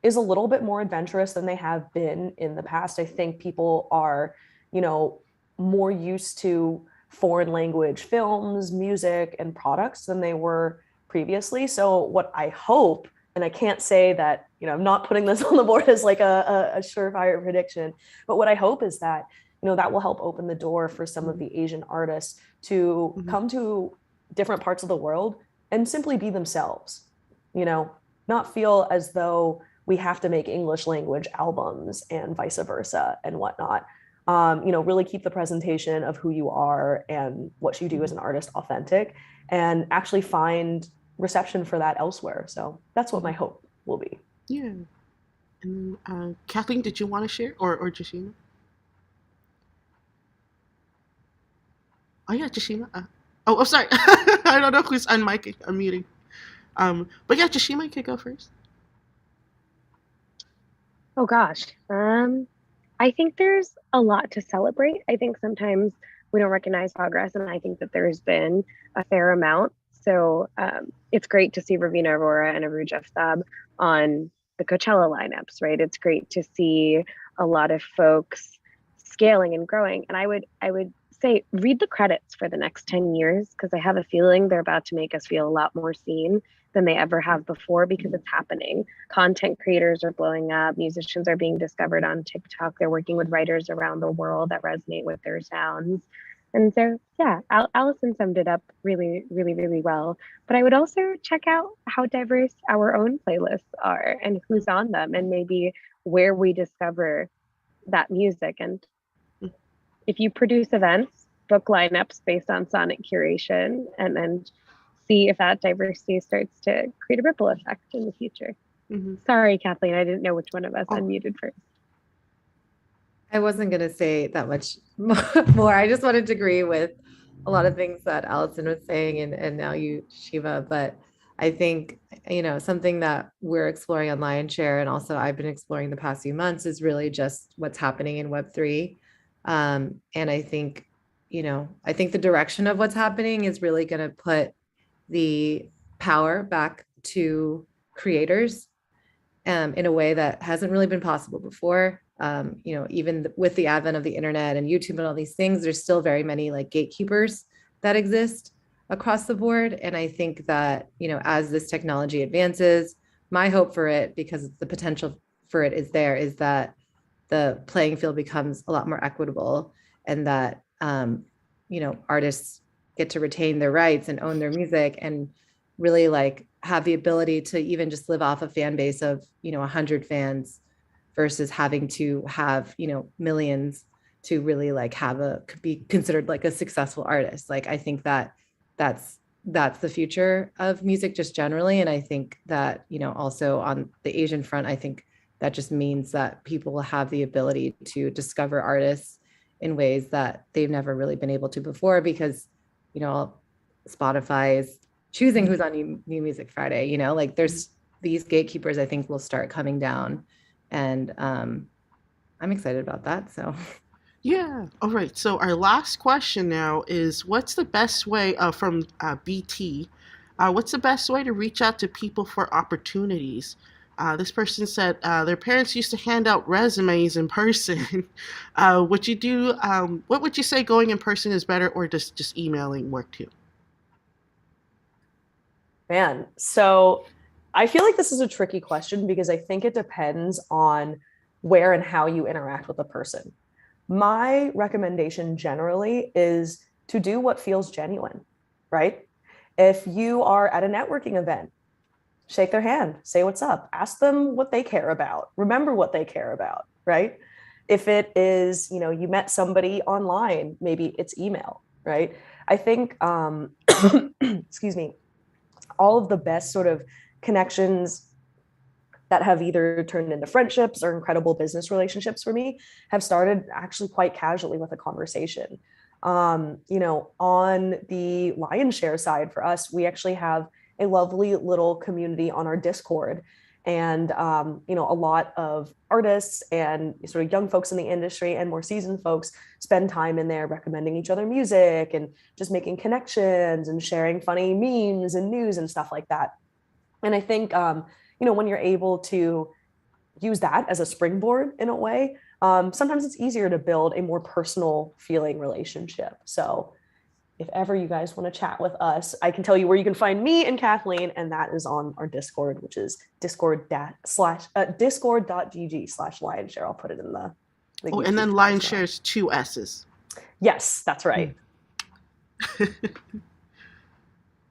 is a little bit more adventurous than they have been in the past. I think people are, more used to foreign language films, music, and products than they were previously. So what I hope, and I can't say that, I'm not putting this on the board as like a surefire prediction, but what I hope is that, that will help open the door for some of the Asian artists to come to different parts of the world and simply be themselves, not feel as though we have to make English language albums and vice versa and whatnot. Really keep the presentation of who you are and what you do as an artist authentic and actually find reception for that elsewhere. So that's what my hope will be. Yeah. And Kathleen, did you want to share or Jashima? Oh yeah, Jashima. I'm sorry. I don't know who's unmuting. But yeah, Jashima, you could go first. Oh gosh. I think there's a lot to celebrate. I think sometimes we don't recognize progress, and I think that there's been a fair amount. So it's great to see Ravina Aurora and Arooj Aftab on the Coachella lineups, right? It's great to see a lot of folks scaling and growing. And I would say read the credits for the next 10 years, because I have a feeling they're about to make us feel a lot more seen than they ever have before, because it's happening. Content creators are blowing up, musicians are being discovered on TikTok, they're working with writers around the world that resonate with their sounds. And so, yeah, Allison summed it up really, really, really well. But I would also check out how diverse our own playlists are and who's on them, and maybe where we discover that music. And if you produce events, book lineups based on sonic curation, and then see if that diversity starts to create a ripple effect in the future. Sorry, Kathleen, I didn't know which one of us unmuted first. I wasn't going to say that much more. I just wanted to agree with a lot of things that Allison was saying and now you, Shiva. But I think, something that we're exploring on Lionshare, and also I've been exploring the past few months, is really just what's happening in Web3. And I think, the direction of what's happening is really going to put the power back to creators in a way that hasn't really been possible before. Even with the advent of the internet and YouTube and all these things, there's still very many like gatekeepers that exist across the board. And I think that, as this technology advances, my hope for it, because the potential for it is there, is that the playing field becomes a lot more equitable, and that, artists get to retain their rights and own their music, and really like have the ability to even just live off a fan base of, 100 fans, versus having to have, millions to really like be considered like a successful artist. Like, I think that that's the future of music just generally. And I think that, also on the Asian front, I think that just means that people will have the ability to discover artists in ways that they've never really been able to before, because you know, Spotify is choosing who's on New Music Friday, you know, like there's these gatekeepers I think will start coming down. And I'm excited about that. So Yeah. All right. So our last question now is, what's the best way from BT? What's the best way to reach out to people for opportunities? This person said their parents used to hand out resumes in person. Would you do? What would you say going in person is better, or just emailing work too? Man, so I feel like this is a tricky question because I think it depends on where and how you interact with a person. My recommendation generally is to do what feels genuine, right? If you are at a networking event, shake their hand, say what's up, ask them what they care about, remember what they care about, right? If it is, you met somebody online, maybe it's email, right? I think, excuse me, all of the best sort of connections that have either turned into friendships or incredible business relationships for me have started actually quite casually with a conversation. On the lion's share side for us, we actually have a lovely little community on our Discord. And, a lot of artists and sort of young folks in the industry and more seasoned folks spend time in there recommending each other music and just making connections and sharing funny memes and news and stuff like that. And I think, when you're able to use that as a springboard in a way, sometimes it's easier to build a more personal feeling relationship. So if ever you guys want to chat with us, I can tell you where you can find me and Kathleen, and that is on our Discord, which is discord.gg/lionshare. I'll put it in the Oh, and then Lion shares 2 S's. Yes, that's right.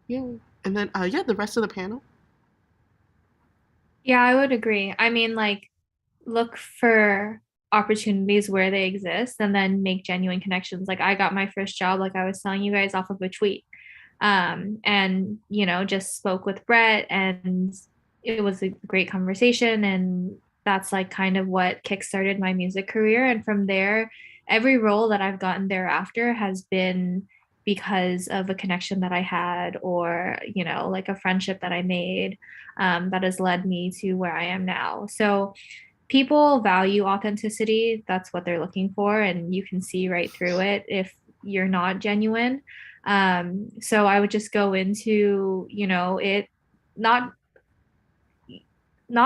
Yeah. And then, the rest of the panel. Yeah, I would agree. I mean, like, look for opportunities where they exist and then make genuine connections. Like, I got my first job, like I was telling you guys, off of a tweet. And, just spoke with Brett, and it was a great conversation. And that's like kind of what kickstarted my music career. And from there, every role that I've gotten thereafter has been because of a connection that I had, or, like a friendship that I made, that has led me to where I am now. So people value authenticity. That's what they're looking for. And you can see right through it if you're not genuine. So I would just go into, it not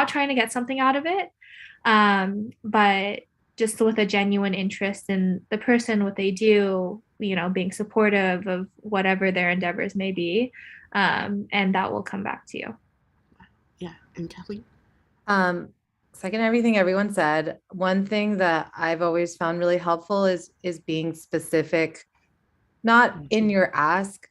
trying to get something out of it, but just with a genuine interest in the person, what they do, being supportive of whatever their endeavors may be, and that will come back to you. Yeah. And Kathleen? Second, everything everyone said. One thing that I've always found really helpful is being specific, not in your ask,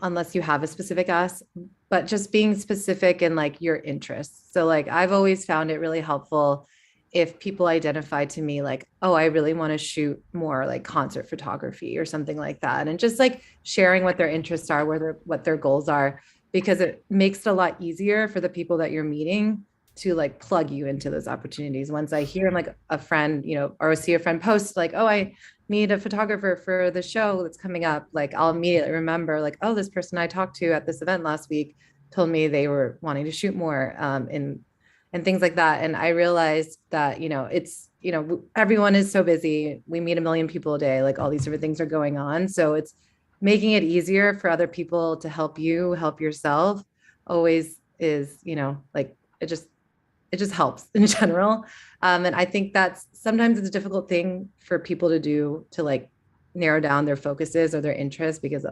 unless you have a specific ask, but just being specific in like your interests. So like I've always found it really helpful if people identify to me like, oh, I really want to shoot more like concert photography or something like that. And just like sharing what their interests are, what their goals are, because it makes it a lot easier for the people that you're meeting to like plug you into those opportunities. Once I hear like a friend, or see a friend post like, oh, I need a photographer for the show that's coming up, like I'll immediately remember like, oh, this person I talked to at this event last week told me they were wanting to shoot more, and things like that. And I realized that, it's, everyone is so busy. We meet a million people a day, like all these different things are going on. So it's making it easier for other people to help you, help yourself always is, like it just helps in general. And I think that's sometimes it's a difficult thing for people to do, to like narrow down their focuses or their interests, because,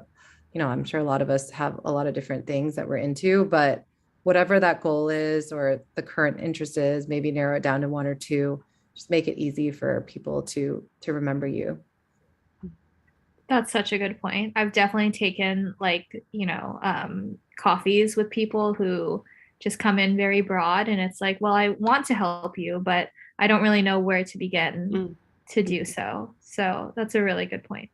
I'm sure a lot of us have a lot of different things that we're into, but whatever that goal is or the current interest is, maybe narrow it down to 1 or 2, just make it easy for people to remember you. That's such a good point. I've definitely taken like, coffees with people who just come in very broad, and it's like, well, I want to help you, but I don't really know where to begin to do so. So that's a really good point.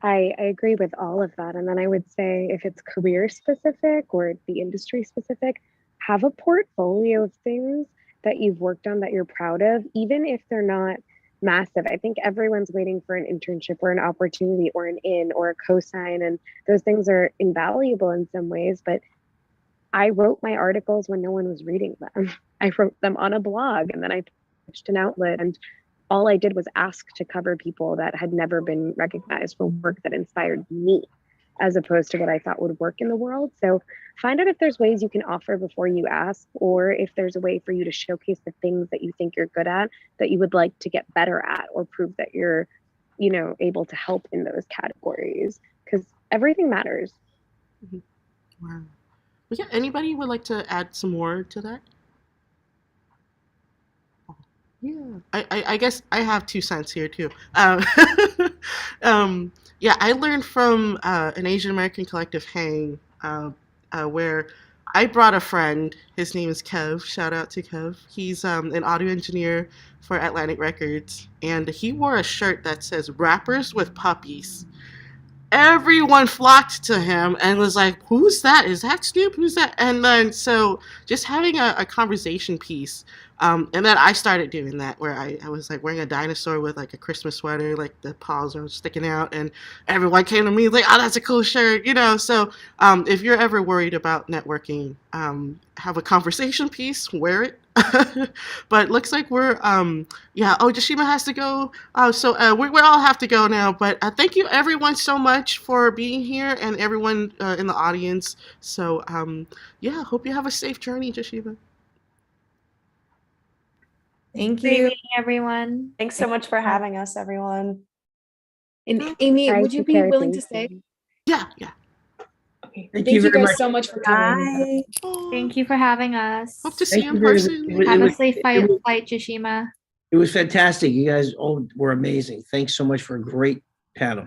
I agree with all of that. And then I would say if it's career specific or the industry specific, have a portfolio of things that you've worked on that you're proud of, even if they're not massive. I think everyone's waiting for an internship or an opportunity or an in or a cosign, and those things are invaluable in some ways, but I wrote my articles when no one was reading them. I wrote them on a blog and then I pitched an outlet, and all I did was ask to cover people that had never been recognized for work that inspired me as opposed to what I thought would work in the world. So find out if there's ways you can offer before you ask, or if there's a way for you to showcase the things that you think you're good at that you would like to get better at, or prove that you're, able to help in those categories, because everything matters. Wow. But yeah, anybody would like to add some more to that? Yeah, I guess I have 2 cents here too. Yeah, I learned from an Asian American collective, Hang, where I brought a friend. His name is Kev. Shout out to Kev. He's an audio engineer for Atlantic Records, and he wore a shirt that says "Rappers with Puppies." Everyone flocked to him and was like, "Who's that? Is that Snoop? Who's that?" And then so just having a conversation piece. And then I started doing that, where I was like wearing a dinosaur with like a Christmas sweater, like the paws are sticking out, and everyone came to me like, "Oh, that's a cool shirt," So if you're ever worried about networking, have a conversation piece, wear it. But looks like we're yeah. Oh, Jashima has to go. So we all have to go now. But thank you everyone so much for being here, and everyone in the audience. So yeah, hope you have a safe journey, Jashima. Thank Great you. meeting everyone. Thanks so much for having us, everyone. And Amy, Bye, would you take be care, willing to thank stay? you. Yeah. Okay. Thank Thank you you very guys much. so much for coming. Bye. Oh, Thank you for having us. hope to see Thank you you in very person. much. Have a safe flight, Jashima. It was fantastic. You guys all were amazing. Thanks so much for a great panel.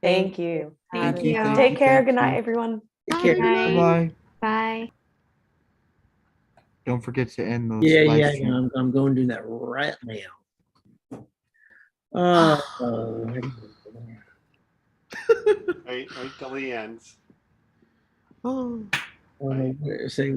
Thank you. Thank you. you. Thank Take you. care. Thank Good night, you. everyone. Take care. Bye. Bye-bye. Bye. Don't forget to end those Yeah, live yeah, stream. I'm going to do that right now. Oh, Wait till he ends. Oh. say